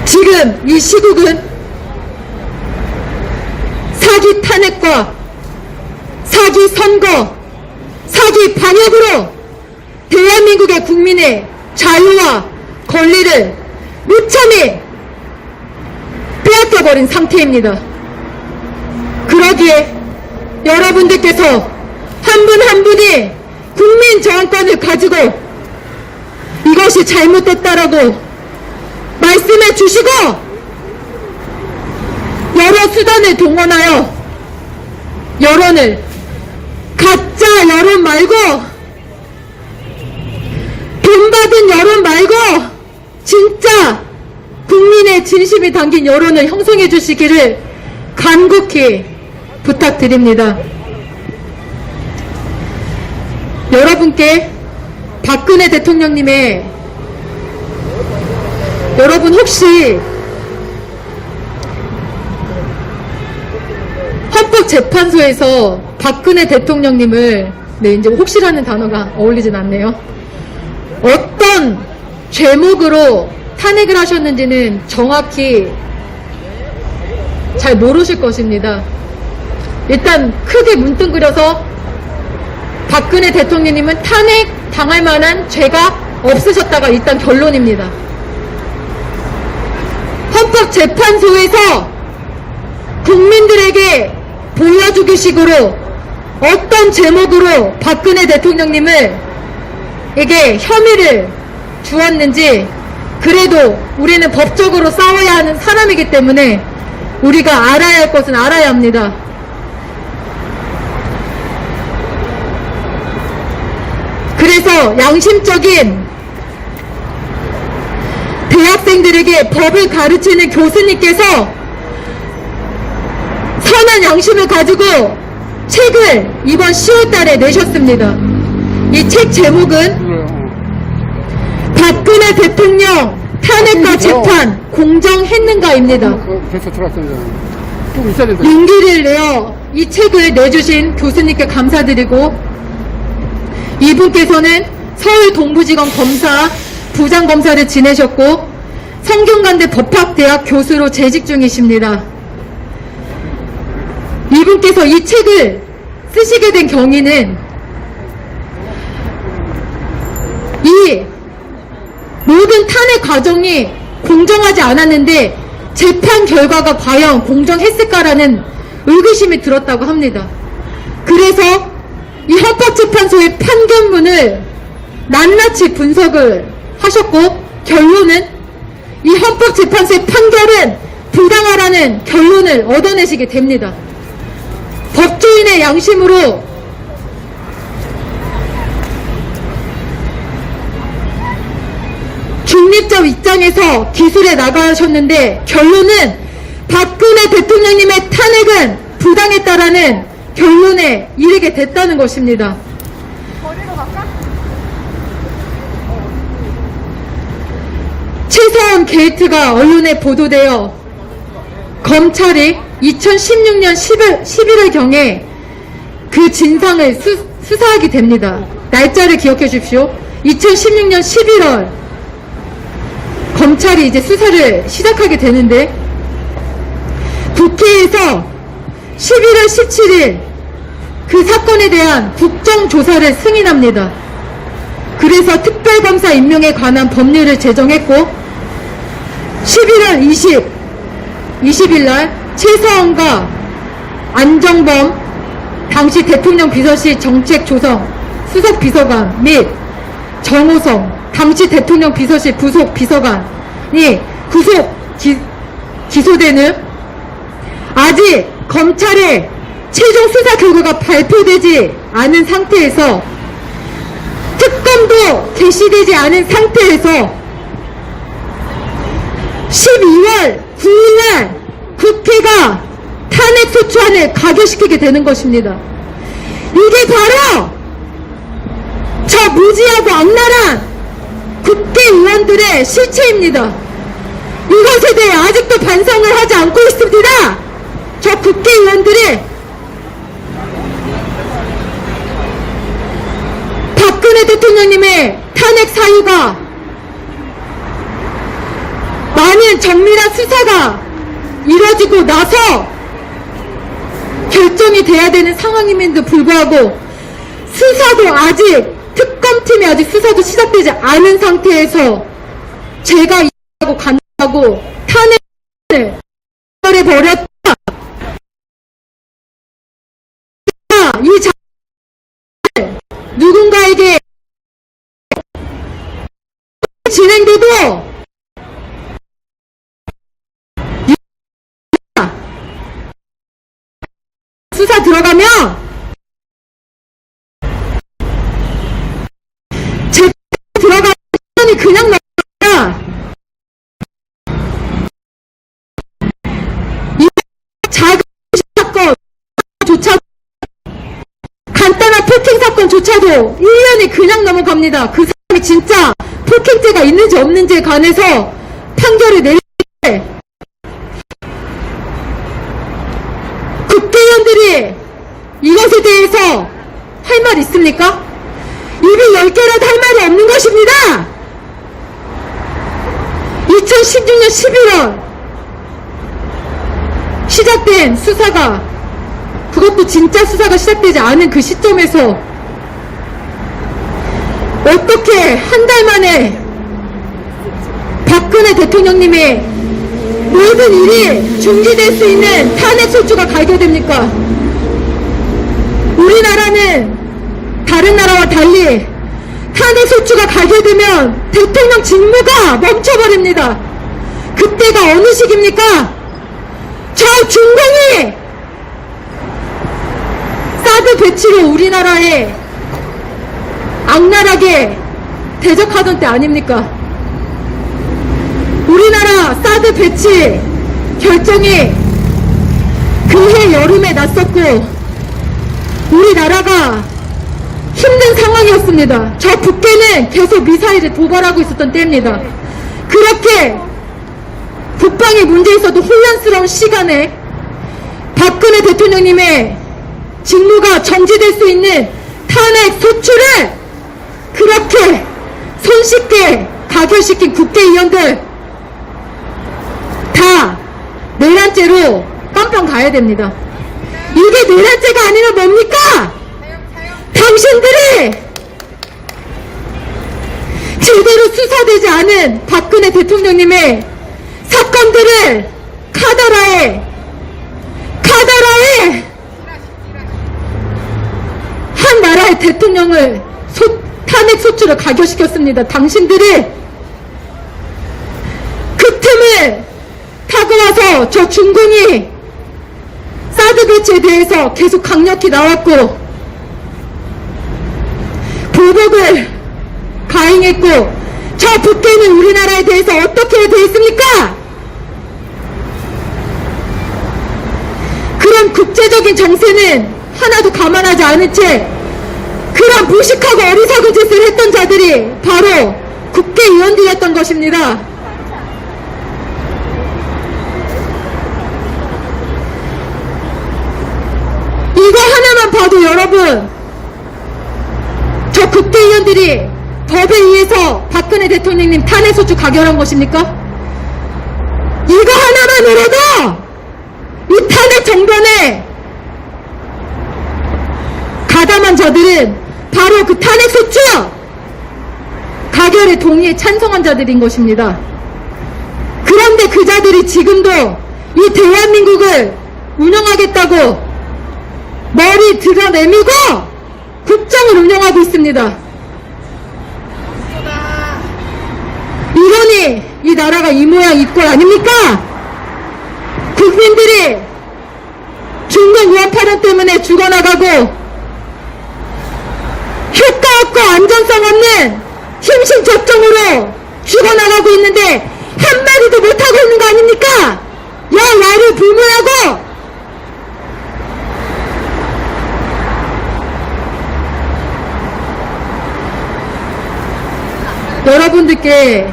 지금 이 시국은 사기 탄핵과 사기 선거, 사기 방역으로 대한민국의 국민의 자유와 권리를 무참히 빼앗겨버린 상태입니다. 그러기에 여러분들께서 한 분 한 분이 국민 저항권을 가지고 이것이 잘못됐다라고 말씀해 주시고 여러 수단을 동원하여 여론을 가짜 여론 말고 돈 받은 여론 말고 진짜 국민의 진심이 담긴 여론을 형성해 주시기를 간곡히 부탁드립니다. 여러분께 박근혜 대통령님의 여러분 혹시 헌법재판소에서 박근혜 대통령님을 이제 혹시라는 단어가 어울리진 않네요. 어떤 죄목으로 탄핵을 하셨는지는 정확히 잘 모르실 것입니다. 일단 크게 문둥그려서 박근혜 대통령님은 탄핵 당할 만한 죄가 없으셨다가 일단 결론입니다. 헌법재판소에서 국민들에게 보여주기 식으로 어떤 제목으로 박근혜 대통령님을 에게 혐의를 주었는지 그래도 우리는 법적으로 싸워야 하는 사람이기 때문에 우리가 알아야 할 것은 알아야 합니다. 그래서 양심적인 대학생들에게 법을 가르치는 교수님께서 선한 양심을 가지고 책을 이번 10월 달에 내셨습니다. 이 책 제목은 그래, 박근혜 대통령 탄핵과 재판 공정했는가입니다. 됐어, 들어갔어, 이제. 좀 있어야 된다. 용기를 내어 이 책을 내주신 교수님께 감사드리고, 이분께서는 서울 동부지검 검사 부장검사를 지내셨고 성균관대 법학대학 교수로 재직 중이십니다. 이분께서 이 책을 쓰시게 된 경위는 이 모든 탄핵 과정이 공정하지 않았는데 재판 결과가 과연 공정했을까라는 의구심이 들었다고 합니다. 그래서 이 헌법재판소의 판결문을 낱낱이 분석을 하셨고, 결론은 이 헌법재판소의 판결은 부당하라는 결론을 얻어내시게 됩니다. 법조인의 양심으로 중립적 입장에서 기술에 나가셨는데, 결론은 박근혜 대통령님의 탄핵은 부당했다라는 결론에 이르게 됐다는 것입니다. 최서원 게이트가 언론에 보도되어 검찰이 2016년 11월경에 그 진상을 수사하게 됩니다. 날짜를 기억해 주십시오. 2016년 11월 검찰이 이제 수사를 시작하게 되는데, 국회에서 11월 17일 그 사건에 대한 국정조사를 승인합니다. 그래서 특별검사 임명에 관한 법률을 제정했고, 11월 20일 날 최서원과 안정범 당시 대통령 비서실 정책조성 수석비서관 및 정호성 당시 대통령 비서실 부속 비서관이 기소되는, 아직 검찰의 최종 수사 결과가 발표되지 않은 상태에서, 특검도 개시되지 않은 상태에서 12월 9일날 국회가 탄핵소추안을 가결시키게 되는 것입니다. 이게 바로 저 무지하고 악랄한 국회의원들의 실체입니다. 이것에 대해 아직도 반성을 하지 않고 있습니다. 저 국회의원들이 박근혜 대통령님의 탄핵 사유가 많은 정밀한 수사가 이뤄지고 나서 결정이 돼야 되는 상황임에도 불구하고 수사도 아직, 특검팀이 아직 수사도 시작되지 않은 상태에서 제가 이하고 간다고 탄핵을 해버렸다. 이 작업을 누군가에게 진행돼도 수사 들어가면 제 들어가면 그냥 나가. 이 작은 사건조차, 간단한 폭행 사건조차도 1년이 그냥 넘어갑니다. 그 사람이 진짜 폭행죄가 있는지 없는지에 관해서 판결을 내릴 때 국회의원들이 이것에 대해서 할 말 있습니까? 입이 10개라도 할 말이 없는 것입니다. 2016년 11월 시작된 수사가, 그것도 진짜 수사가 시작되지 않은 그 시점에서 어떻게 한 달 만에 박근혜 대통령님의 모든 일이 중지될 수 있는 탄핵소추가 발효됩니까? 우리나라는 다른 나라와 달리 탄핵소추가 발효되면 대통령 직무가 멈춰버립니다. 그때가 어느 시기입니까? 저 중공이 사드 배치로 우리나라에 악랄하게 대적하던 때 아닙니까? 우리나라 사드 배치 결정이 그해 여름에 났었고, 우리나라가 힘든 상황이었습니다. 저 북한은 계속 미사일을 도발하고 있었던 때입니다. 그렇게 국방에 문제 있어도 혼란스러운 시간에 박근혜 대통령님의 직무가 정지될 수 있는 탄핵 소추를 그렇게 손쉽게 가결시킨 국회의원들 다 내란죄로 깜빵 가야 됩니다. 이게 내란죄가 아니면 뭡니까? 당신들이 제대로 수사되지 않은 박근혜 대통령님의 사건들을 카더라에 한 나라의 대통령을 탄핵 소추를 가결시켰습니다. 당신들이 그 틈을 타고 와서 저 중공이 사드 배치에 대해서 계속 강력히 나왔고 보복을 가행했고 저 북한은 우리나라에 대해서 어떻게 돼 있습니까? 그런 국제적인 정세는 하나도 감안하지 않은 채 그런 무식하고 어리석은 짓을 했던 자들이 바로 국회의원들이었던 것입니다. 이거 하나만 봐도 여러분, 저 국회의원들이 법에 의해서 박근혜 대통령님 탄핵소추 가결한 것입니까? 이거 하나만으로도 이 탄핵 정변에 가담한 자들은 바로 그 탄핵소추 가결에 동의에 찬성한 자들인 것입니다. 그런데 그 자들이 지금도 이 대한민국을 운영하겠다고 머리 드러내밀고 국정을 운영하고 있습니다. 이러니 이 나라가 이 모양 이 꼴 아닙니까? 국민들이 중국 우한파동 때문에 죽어나가고 효과 없고 안전성 없는 힘신 접종으로 죽어나가고 있는데 한마디도 못하고 있는 거 아닙니까? 여야를 불문하고 여러분들께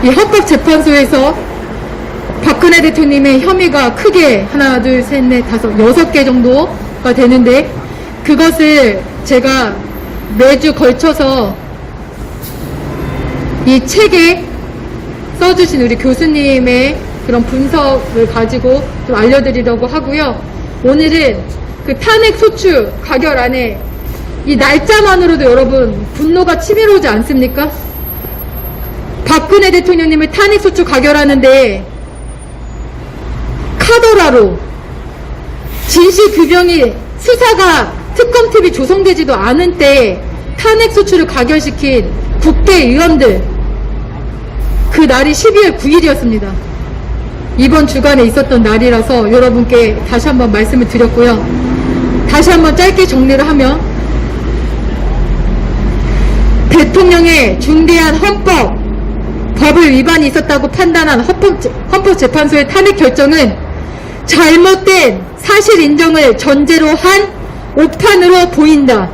이 헌법재판소에서 박근혜 대통령의 혐의가 크게 하나, 둘, 셋, 넷, 다섯, 6개 정도가 되는데 그것을 제가 매주 걸쳐서 이 책에 써주신 우리 교수님의 그런 분석을 가지고 좀 알려드리려고 하고요. 오늘은 그 탄핵 소추 가결안에 이 날짜만으로도 여러분 분노가 치밀어오지 않습니까? 박근혜 대통령님을 탄핵 소추 가결하는데 카더라로 진실규명이 수사가 특검팀이 조성되지도 않은 때 탄핵 소추를 가결시킨 국회의원들 그 날이 12월 9일이었습니다. 이번 주간에 있었던 날이라서 여러분께 다시 한번 말씀을 드렸고요. 다시 한번 짧게 정리를 하면 대통령의 중대한 법을 위반이 있었다고 판단한 헌법재판소의 탄핵 결정은 잘못된 사실 인정을 전제로 한 오판으로 보인다.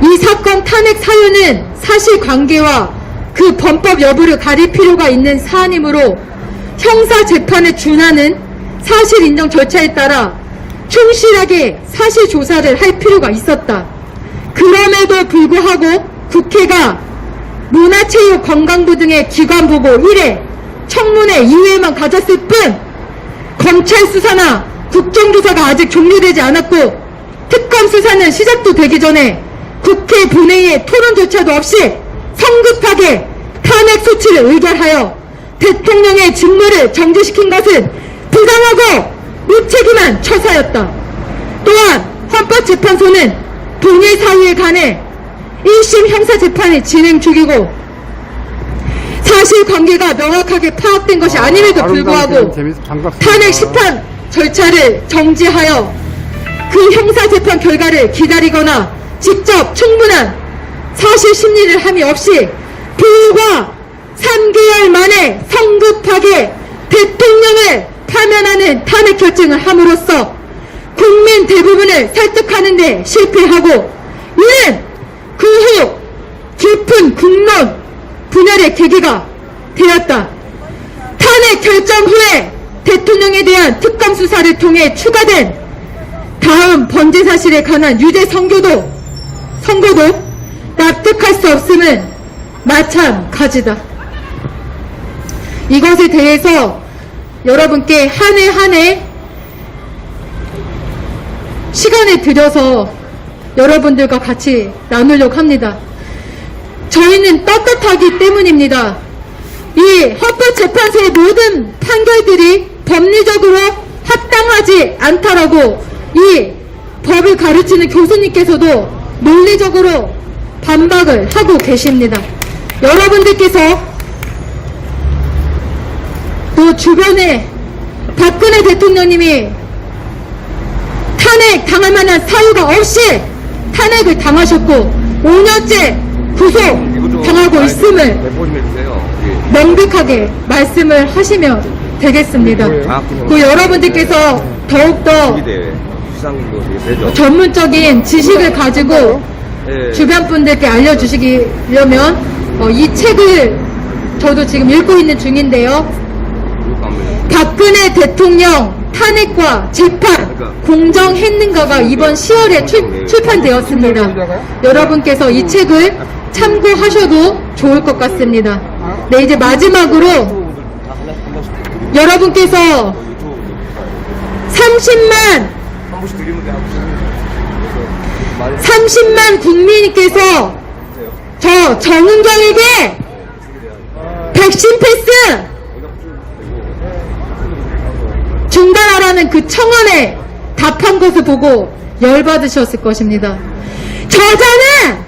이 사건 탄핵 사유는 사실관계와 그 범법 여부를 가릴 필요가 있는 사안이므로 형사재판에 준하는 사실 인정 절차에 따라 충실하게 사실 조사를 할 필요가 있었다. 그럼에도 불구하고 국회가 문화체육관광부 등의 기관 보고 1회, 청문회 2회만 가졌을 뿐 검찰 수사나 국정조사가 아직 종료되지 않았고 특검 수사는 시작도 되기 전에 국회 본회의의 토론조차도 없이 성급하게 탄핵 소추를 의결하여 대통령의 직무를 정지시킨 것은 부당하고 무책임한 처사였다. 또한 헌법재판소는 동일 사유에 관해 1심 형사재판이 진행 중이고 사실관계가 명확하게 파악된 것이 아님에도 불구하고 탄핵 심판 절차를 정지하여 그 형사재판 결과를 기다리거나 직접 충분한 사실 심리를 함이 없이 불과 3개월 만에 성급하게 대통령을 파면하는 탄핵 결정을 함으로써 국민 대부분을 설득하는 데 실패하고 이는 그 후 깊은 국론 분열의 계기가 되었다. 탄핵 결정 후에 대통령에 대한 특검 수사를 통해 추가된 다음 범죄 사실에 관한 유죄 선고도 납득할 수 없음은 마찬가지다. 이것에 대해서 여러분께 한 해 한 해 시간을 들여서 여러분들과 같이 나누려고 합니다. 저희는 떳떳하기 때문입니다. 이 헌법재판소의 모든 판결들이 법리적으로 합당하지 않다라고 이 법을 가르치는 교수님께서도 논리적으로 반박을 하고 계십니다. 여러분들께서 또 주변에 박근혜 대통령님이 탄핵 당할 만한 사유가 없이 탄핵을 당하셨고 5년째 구속 당하고 있음을 명백하게 말씀을 하시면 되겠습니다. 그 여러분들께서 더욱더 전문적인 지식을 가지고 주변 분들께 알려주시려면 이 책을 저도 지금 읽고 있는 중인데요. 박근혜 대통령 탄핵과 재판 공정했는가가 이번 10월에 출판되었습니다. 여러분께서 이 책을 참고하셔도 좋을 것 같습니다. 네, 이제 마지막으로 여러분께서 30만 국민께서 저 정은경에게 백신 패스 중단하라는 그 청원에 답한 것을 보고 열받으셨을 것입니다. 저자는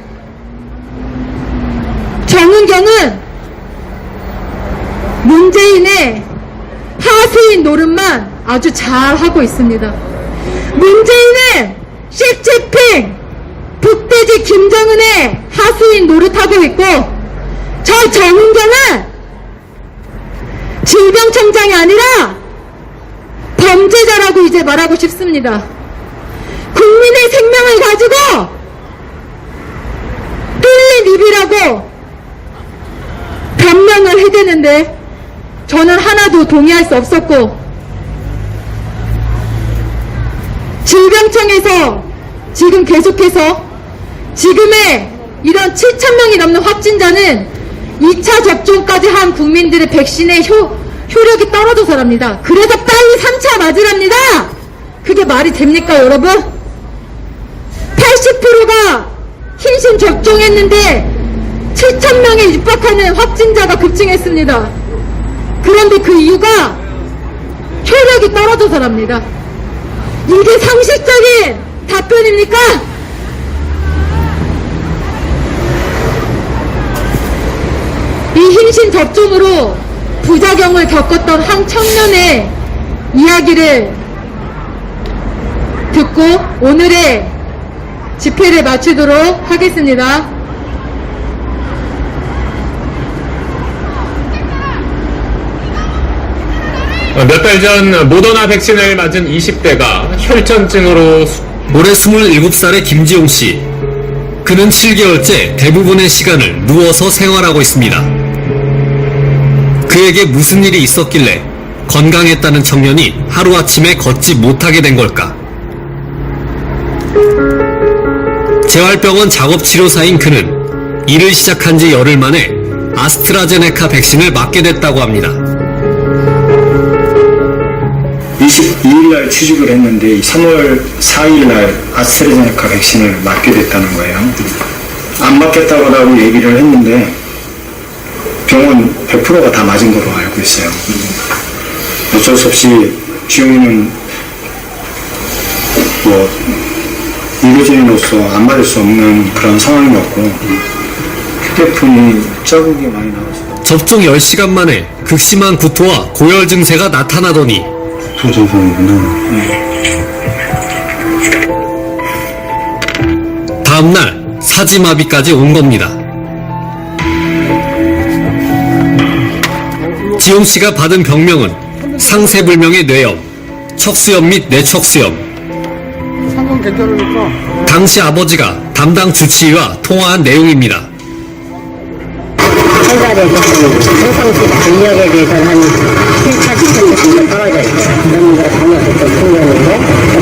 정은경은 문재인의 하수인 노릇만 아주 잘하고 있습니다. 문재인은 시진핑 북대지 김정은의 하수인 노릇하고 있고 저 정은경은 질병청장이 아니라 범죄자라고 이제 말하고 싶습니다. 국민의 생명을 가지고 뚫린 입이라고 변명을 해대는데 저는 하나도 동의할 수 없었고 질병청에서 지금 계속해서 지금의 이런 7,000명이 넘는 확진자는 2차 접종까지 한 국민들의 백신의 효력이 떨어져서랍니다. 그래서 빨리 3차 맞으랍니다. 그게 말이 됩니까, 여러분? 80%가 흰신 접종했는데 7,000명에 육박하는 확진자가 급증했습니다. 그런데 그 이유가 효력이 떨어져서랍니다. 이게 상식적인 답변입니까? 이 흰신 접종으로 부작용을 겪었던 한 청년의 이야기를 듣고 오늘의 집회를 마치도록 하겠습니다. 몇 달 전 모더나 백신을 맞은 20대가 혈전증으로 올해 27살의 김지용 씨. 그는 7개월째 대부분의 시간을 누워서 생활하고 있습니다. 그에게 무슨 일이 있었길래 건강했다는 청년이 하루아침에 걷지 못하게 된 걸까? 재활병원 작업치료사인 그는 일을 시작한 지 열흘 만에 아스트라제네카 백신을 맞게 됐다고 합니다. 22일날 취직을 했는데 3월 4일날 아스트라제네카 백신을 맞게 됐다는 거예요. 안 맞겠다고 얘기를 했는데 병원 100%가 다 맞은 거로 알고 있어요. 어쩔 수 없이 지용이는 의료진으로서 안 맞을 수 없는 그런 상황이었고 휴대폰이 자국이 많이 나왔어요. 접종 10시간 만에 극심한 구토와 고열 증세가 나타나더니 구토 증상이구나. 다음날 사지마비까지 온 겁니다. 지용 씨가 받은 병명은 상세불명의 뇌염, 척수염 및 뇌척수염. 상황 괜찮으니까. 당시 아버지가 담당 주치의와 통화한 내용입니다. 환자에 대해서는 평상시 근력에 대해서는 한 70% 정도 떨어져 있어요. 그런 거 전혀 없었던 풍경인데,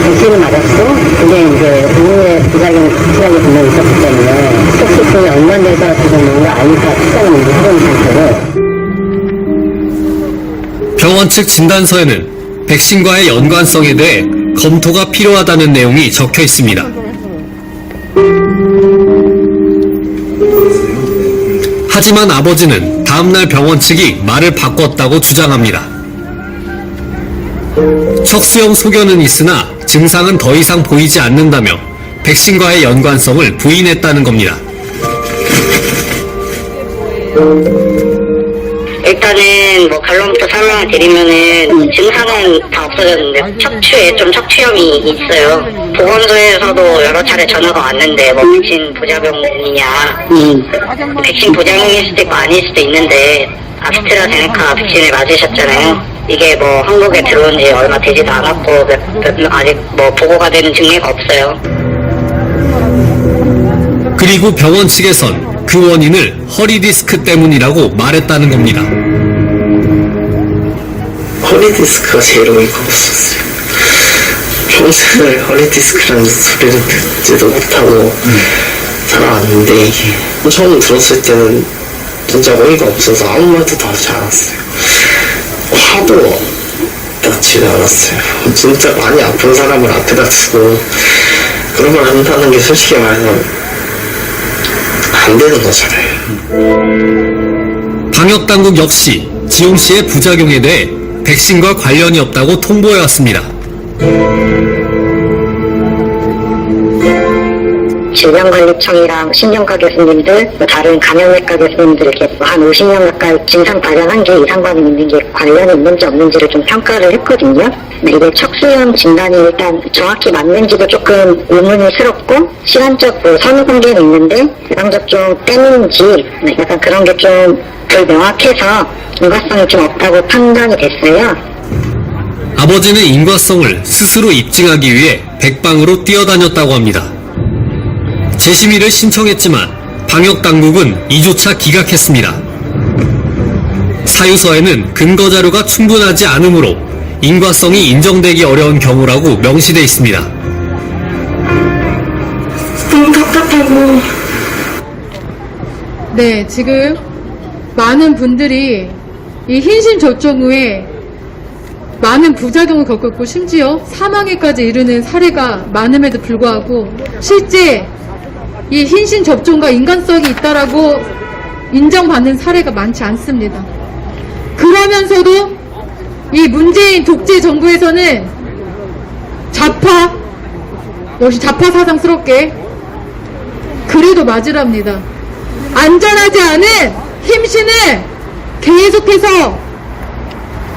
백신을 맞았고, 그게 이제 오후에 부작용이 분명히 있었기 때문에, 톡식성이 연관돼서 지금 뭔가 아닐까 추정을 하고 있는 상태로. 병원 측 진단서에는 백신과의 연관성에 대해 검토가 필요하다는 내용이 적혀 있습니다. 하지만 아버지는 다음날 병원 측이 말을 바꿨다고 주장합니다. 척수염 소견은 있으나 증상은 더 이상 보이지 않는다며 백신과의 연관성을 부인했다는 겁니다. 일단은 뭐 결론부터 설명을 드리면은 증상은 다 없어졌는데 척추에 좀 척추염이 있어요. 보건소에서도 여러 차례 전화가 왔는데 뭐 백신 부작용이냐, 백신 부작용일 수도 있고 아닐 수도 있는데 아스트라제네카 백신을 맞으셨잖아요. 이게 뭐 한국에 들어온 지 얼마 되지도 않았고 아직 뭐 보고가 되는 증례가 없어요. 그리고 병원 측에선 그 원인을 허리 디스크 때문이라고 말했다는 겁니다. 허리 디스크가 제일 어이가 없었어요. 평생을 허리 디스크라는 소리를 듣지도 못하고 살아왔는데 이게 처음 들었을 때는 진짜 어이가 없어서 아무 말도 다 하지 않았어요. 화도 나지는 않았어요. 진짜 많이 아픈 사람을 앞에다 두고 그런 말 한다는 게 솔직히 말해서 안 되는 거잖아요. 방역당국 역시 지용 씨의 부작용에 대해 백신과 관련이 없다고 통보해왔습니다. 질병관리청이랑 신경과 교수님들, 다른 감염내과 교수님들 이렇게 한 50명 가까이 증상 발견한 게 이상 반응이 있는 게 관련이 있는지 없는지를 좀 평가를 했거든요. 근데 이게 척수염 진단이 일단 정확히 맞는지도 조금 의문스럽고 시간적 선후 관계는 있는데 예방접종 때문인지 약간 그런 게 좀 불명확해서 인과성이 좀 없다고 판단이 됐어요. 아버지는 인과성을 스스로 입증하기 위해 백방으로 뛰어다녔다고 합니다. 재심의를 신청했지만 방역당국은 이조차 기각했습니다. 사유서에는 근거자료가 충분하지 않으므로 인과성이 인정되기 어려운 경우라고 명시돼 있습니다. 너무 답답하고. 네, 지금 많은 분들이 이 흰신 접종 후에 많은 부작용을 겪었고 심지어 사망에까지 이르는 사례가 많음에도 불구하고 실제 이 흰신 접종과 인간성이 있다라고 인정받는 사례가 많지 않습니다. 그러면서도 이 문재인 독재 정부에서는 역시 좌파 사상스럽게 그래도 맞으랍니다. 안전하지 않은 흰신을 계속해서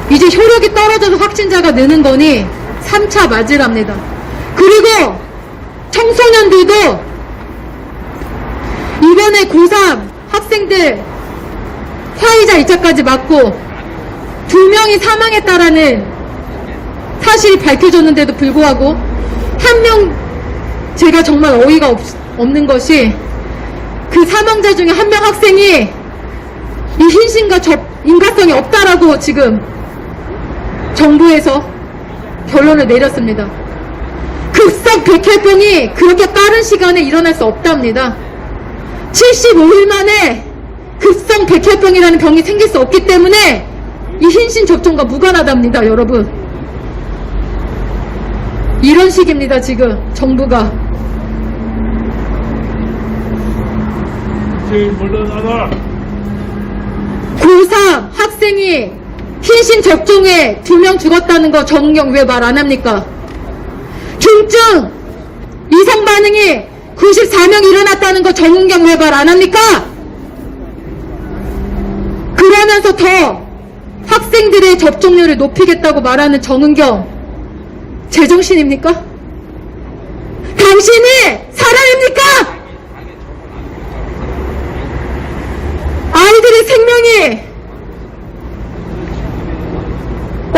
이제 효력이 떨어져서 확진자가 느는 거니 3차 맞으랍니다. 그리고 청소년들도 이번에 고3 학생들 화이자 2차까지 맞고 2명이 사망했다라는 사실이 밝혀졌는데도 불구하고 한 명, 제가 정말 어이가 없는 것이 그 사망자 중에 한 명 학생이 이 흰신과 인과성이 없다라고 지금 정부에서 결론을 내렸습니다. 급성 백혈병이 그렇게 빠른 시간에 일어날 수 없답니다. 75일 만에 급성 백혈병이라는 병이 생길 수 없기 때문에 이 흰신 접종과 무관하답니다, 여러분. 이런 식입니다, 지금 정부가. 고3 학생이 흰신 접종에 2명 죽었다는 거 정은경 왜 말 안 합니까? 중증 이상 반응이 94명 일어났다는 거 정은경 왜 말 안 합니까? 그러면서 더 학생들의 접종률을 높이겠다고 말하는 정은경 제정신입니까? 당신이 사람입니까? 아이들의 생명이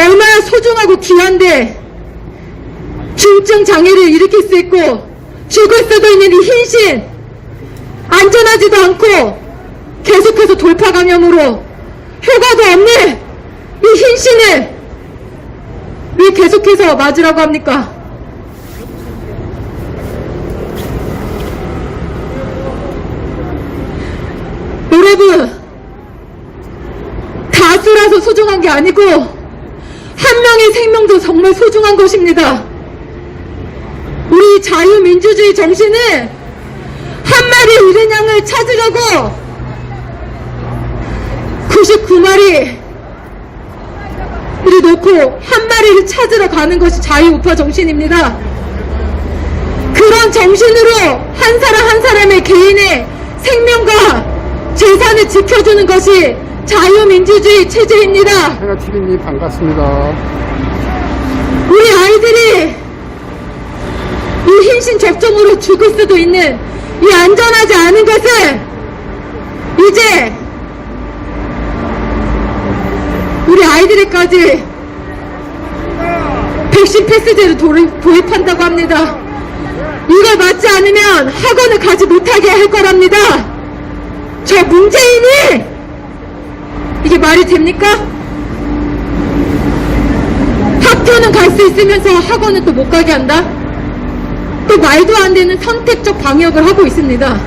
얼마나 소중하고 귀한데 중증 장애를 일으킬 수 있고 죽을 수도 있는 이 흰신, 안전하지도 않고 계속해서 돌파 감염으로 효과도 없는 이 흰신을 왜 계속해서 맞으라고 합니까? 여러분, 다수라서 소중한 게 아니고 한 명의 생명도 정말 소중한 것입니다. 우리 자유민주주의 정신은 한 마리 잃은 양을 찾으려고 99마리를 놓고 한 마리를 찾으러 가는 것이 자유우파 정신입니다. 그런 정신으로 한 사람 한 사람의 개인의 생명과 재산을 지켜주는 것이 자유민주주의 체제입니다. 해가TV님 반갑습니다. 우리 아이들이 이 흰신 접종으로 죽을 수도 있는 이 안전하지 않은 것을 이제 우리 아이들에까지 백신 패스제를 도입한다고 합니다. 이걸 맞지 않으면 학원을 가지 못하게 할 거랍니다. 저 문재인이 이게 말이 됩니까? 학교는 갈 수 있으면서 학원은 또 못 가게 한다? 또 말도 안 되는 선택적 방역을 하고 있습니다.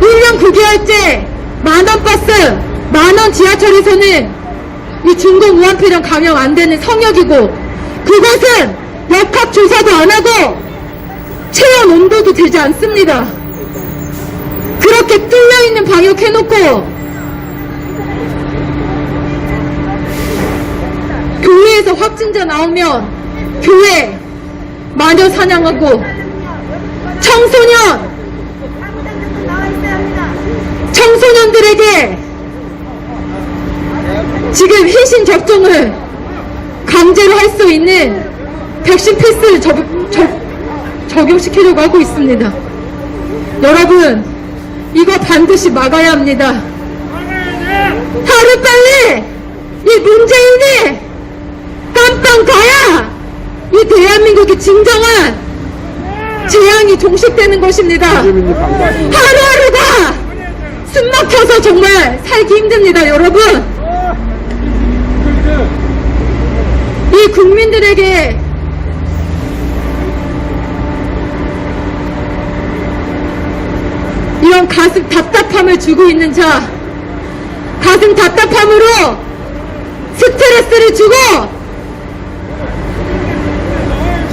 1년 9개월째 만원 버스, 만원 지하철에서는 이 중공 무한폐렴 감염 안 되는 성역이고, 그것은 역학조사도 안 하고 체온 온도도 되지 않습니다. 그렇게 뚫려있는 방역 해놓고 교회에서 확진자 나오면 교회 마녀 사냥하고 청소년들에게 지금 흰신 접종을 강제로 할 수 있는 백신 패스를 적용시키려고 하고 있습니다. 여러분, 이거 반드시 막아야 합니다. 하루빨리 이 문재인이 깜빵 가야 이 대한민국의 진정한 재앙이 종식되는 것입니다. 하루하루가 숨 막혀서 정말 살기 힘듭니다. 여러분, 이 국민들에게 이런 가슴 답답함을 주고 있는 자, 가슴 답답함으로 스트레스를 주고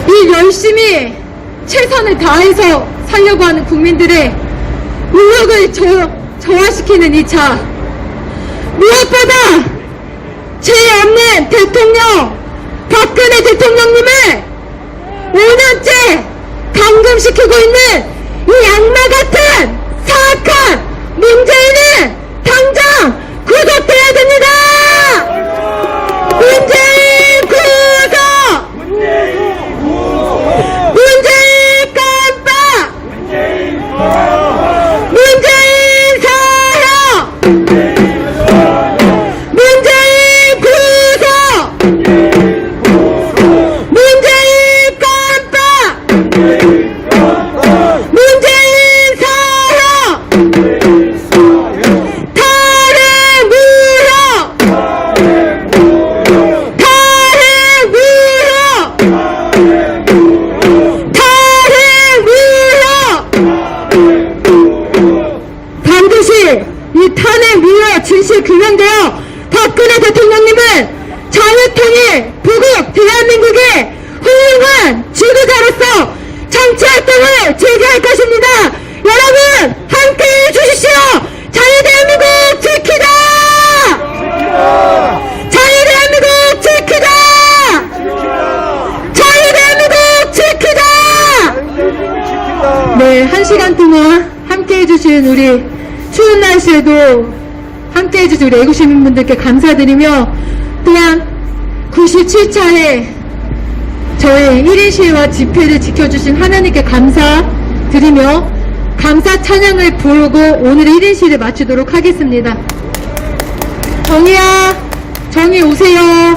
이 열심히 최선을 다해서 살려고 하는 국민들의 의욕을 저하시키는 이 자, 무엇보다 죄 없는 대통령 박근혜 대통령님을 5년째 감금시키고 있는 이 악마 같은 사악한 문재인은 당장 구속돼야 됩니다. 문재인 구속! 문재인 깜빡! 문재인 사형! 문재인 구속! 문재인 깜빡! 문재인 사형! 탈핵 무효! 탈핵 무효! 탈핵 무효! 반드시 이 탄핵 무효 진실 규명되어 박근혜 대통령님은 자유통일 부국 대한민국의 훌륭한 지도자로서 정치활동을 재개할 것입니다. 여러분, 함께해 주십시오. 자유대한민국 지키자! 자유대한민국 지키자! 자유대한민국 지키자! 네, 1시간 동안 함께해 주신 우리 추운 날씨에도 함께해 주신 우리 애국시민분들께 감사드리며, 또한 97차에 저의 1인 시위와 집회를 지켜주신 하나님께 감사드리며 감사 찬양을 부르고 오늘의 1인 시위를 마치도록 하겠습니다. 정의야, 정의 오세요.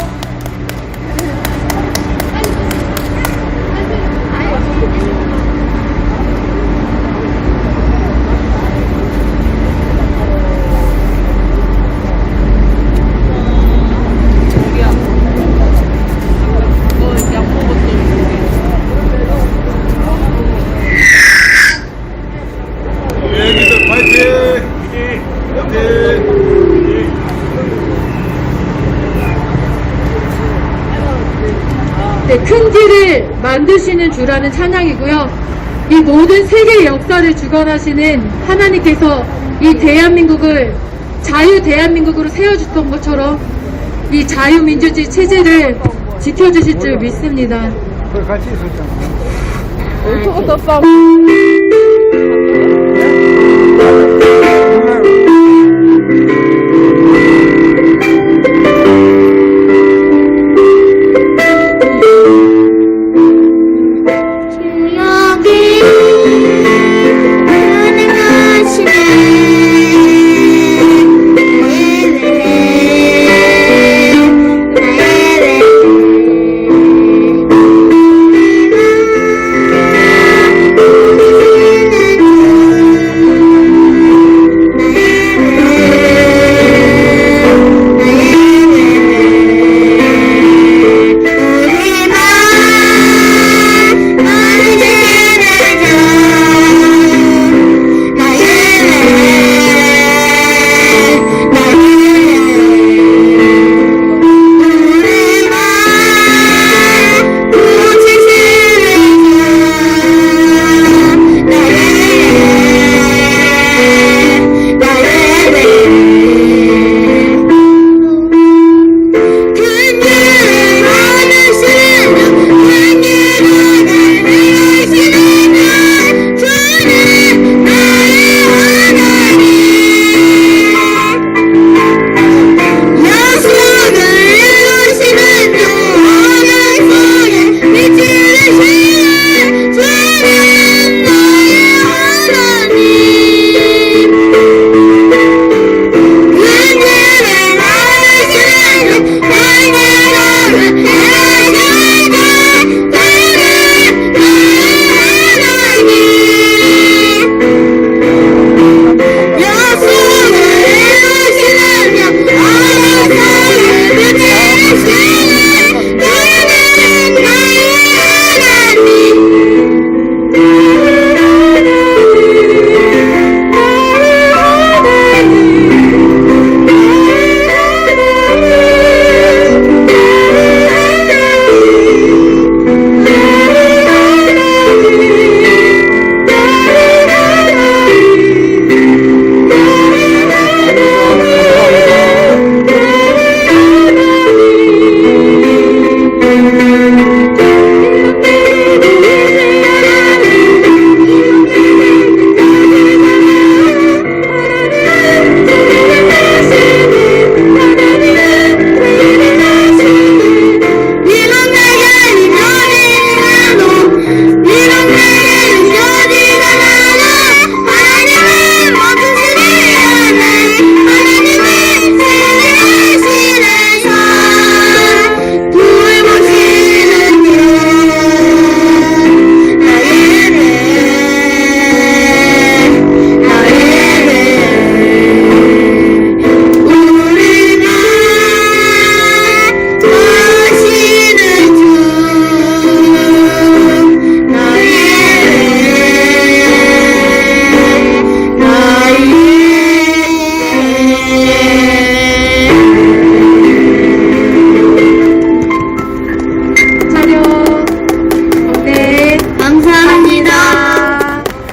큰 길을 만드시는 주라는 찬양이고요. 이 모든 세계 역사를 주관하시는 하나님께서 이 대한민국을 자유 대한민국으로 세워주던 것처럼 이 자유민주주의 체제를 지켜주실 줄 믿습니다. 그걸 같이 있었잖아. 여기 가능하시네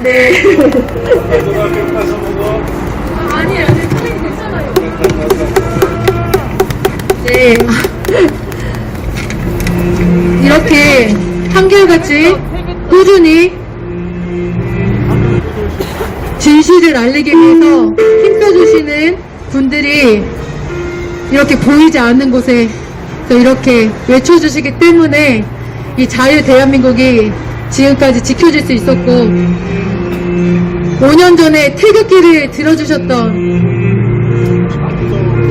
네. 이렇게 한결같이 꾸준히 진실을 알리기 위해서 힘써주시는 분들이 이렇게 보이지 않는 곳에 이렇게 외쳐주시기 때문에 이 자유 대한민국이 지금까지 지켜질 수 있었고, 5년 전에 태극기를 들어주셨던,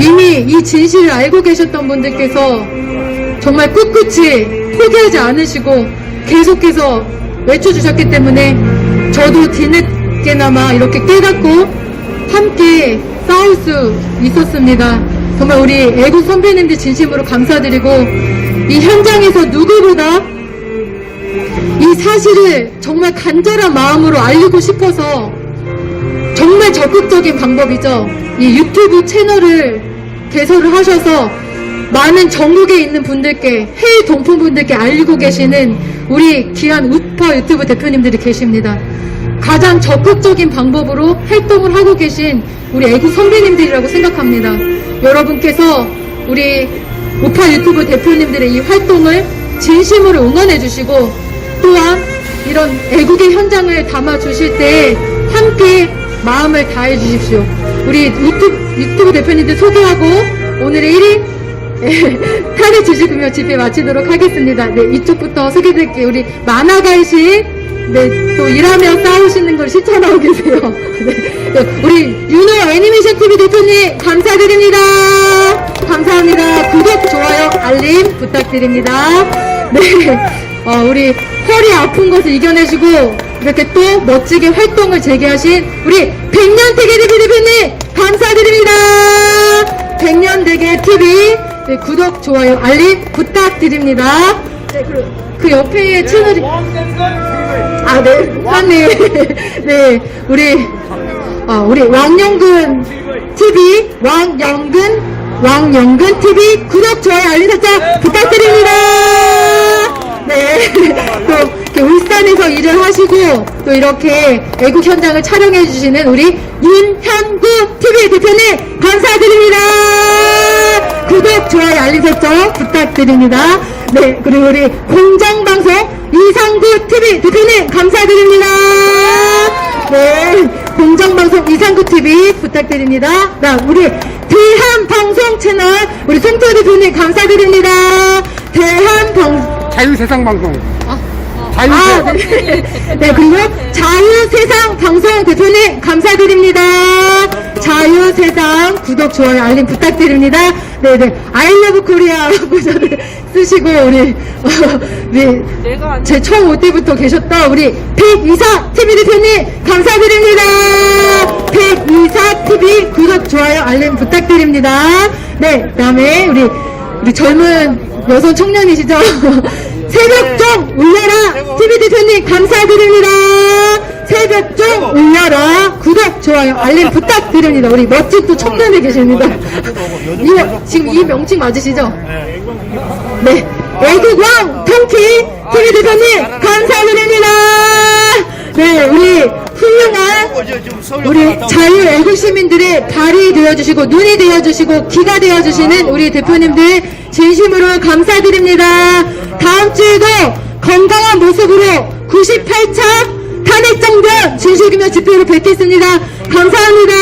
이미 이 진실을 알고 계셨던 분들께서 정말 꿋꿋이 포기하지 않으시고 계속해서 외쳐주셨기 때문에 저도 뒤늦게나마 이렇게 깨닫고 함께 싸울 수 있었습니다. 정말 우리 애국 선배님들 진심으로 감사드리고, 이 현장에서 누구보다 이 사실을 정말 간절한 마음으로 알리고 싶어서 정말 적극적인 방법이죠. 이 유튜브 채널을 개설을 하셔서 많은 전국에 있는 분들께, 해외 동포분들께 알리고 계시는 우리 귀한 우파 유튜브 대표님들이 계십니다. 가장 적극적인 방법으로 활동을 하고 계신 우리 애국 선배님들이라고 생각합니다. 여러분께서 우리 우파 유튜브 대표님들의 이 활동을 진심으로 응원해 주시고, 또한 이런 애국의 현장을 담아 주실 때 함께 마음을 다해 주십시오. 우리 유튜브 대표님들 소개하고 오늘의 1위 탈의 지지금요 집회 마치도록 하겠습니다. 네, 이쪽부터 소개드릴게요. 우리 만화가이신, 네, 또 일하며 싸우시는 걸 실천하고 계세요. 네, 우리 윤호 애니메이션 TV 대표님 감사드립니다. 감사합니다. 구독, 좋아요, 알림 부탁드립니다. 네, 우리 허리 아픈 것을 이겨내시고 이렇게 또 멋지게 활동을 재개하신 우리 백년대계 대표님 감사드립니다. 백년대계 TV, 네, 구독, 좋아요, 알림 부탁드립니다. 네, 그 옆에 채널이 네, 맞네. 네, 우리 왕영근 TV, 왕영근 TV 구독, 좋아요, 알림 설정 부탁드립니다. 네, 또 이렇게 울산에서 일을 하시고 또 이렇게 애국 현장을 촬영해 주시는 우리 윤현구 TV 대표님 감사드립니다. 구독, 좋아요, 알림 설정 부탁드립니다. 네, 그리고 우리 공정방송 이상구 TV 대표님 감사드립니다. 네, 공정방송 이상구 TV 부탁드립니다. 나 우리 대한방송 채널 우리 송토 대표님 감사드립니다. 자유세상방송. 네, 그리고 자유세상 방송 대표님 감사드립니다. 자유세상 구독, 좋아요, 알림 부탁드립니다. 네네, 아이러브 코리아라고 저를 쓰시고 우리 제 처음 올 때부터 계셨던 우리 백이사 TV 대표님 감사드립니다. 백이사 TV 구독, 좋아요, 알림 부탁드립니다. 네, 그다음에 우리 젊은 여성 청년이시죠? 새벽종 울려라 TV 대표님 감사드립니다. 새벽종 울려라 구독, 좋아요, 알림 부탁드립니다. 우리 멋진 또 청년이 계십니다. 지금 이 명칭 맞으시죠? 네, 애국왕 통키 TV 대표님 감사드립니다. 네, 우리 훌륭한 우리 자유 애국 시민들의 발이 되어주시고 눈이 되어주시고 귀가 되어주시는 우리 대표님들 진심으로 감사드립니다. 다음 주에도 건강한 모습으로 98차 탄핵정변 진실규명 집회로 뵙겠습니다. 감사합니다.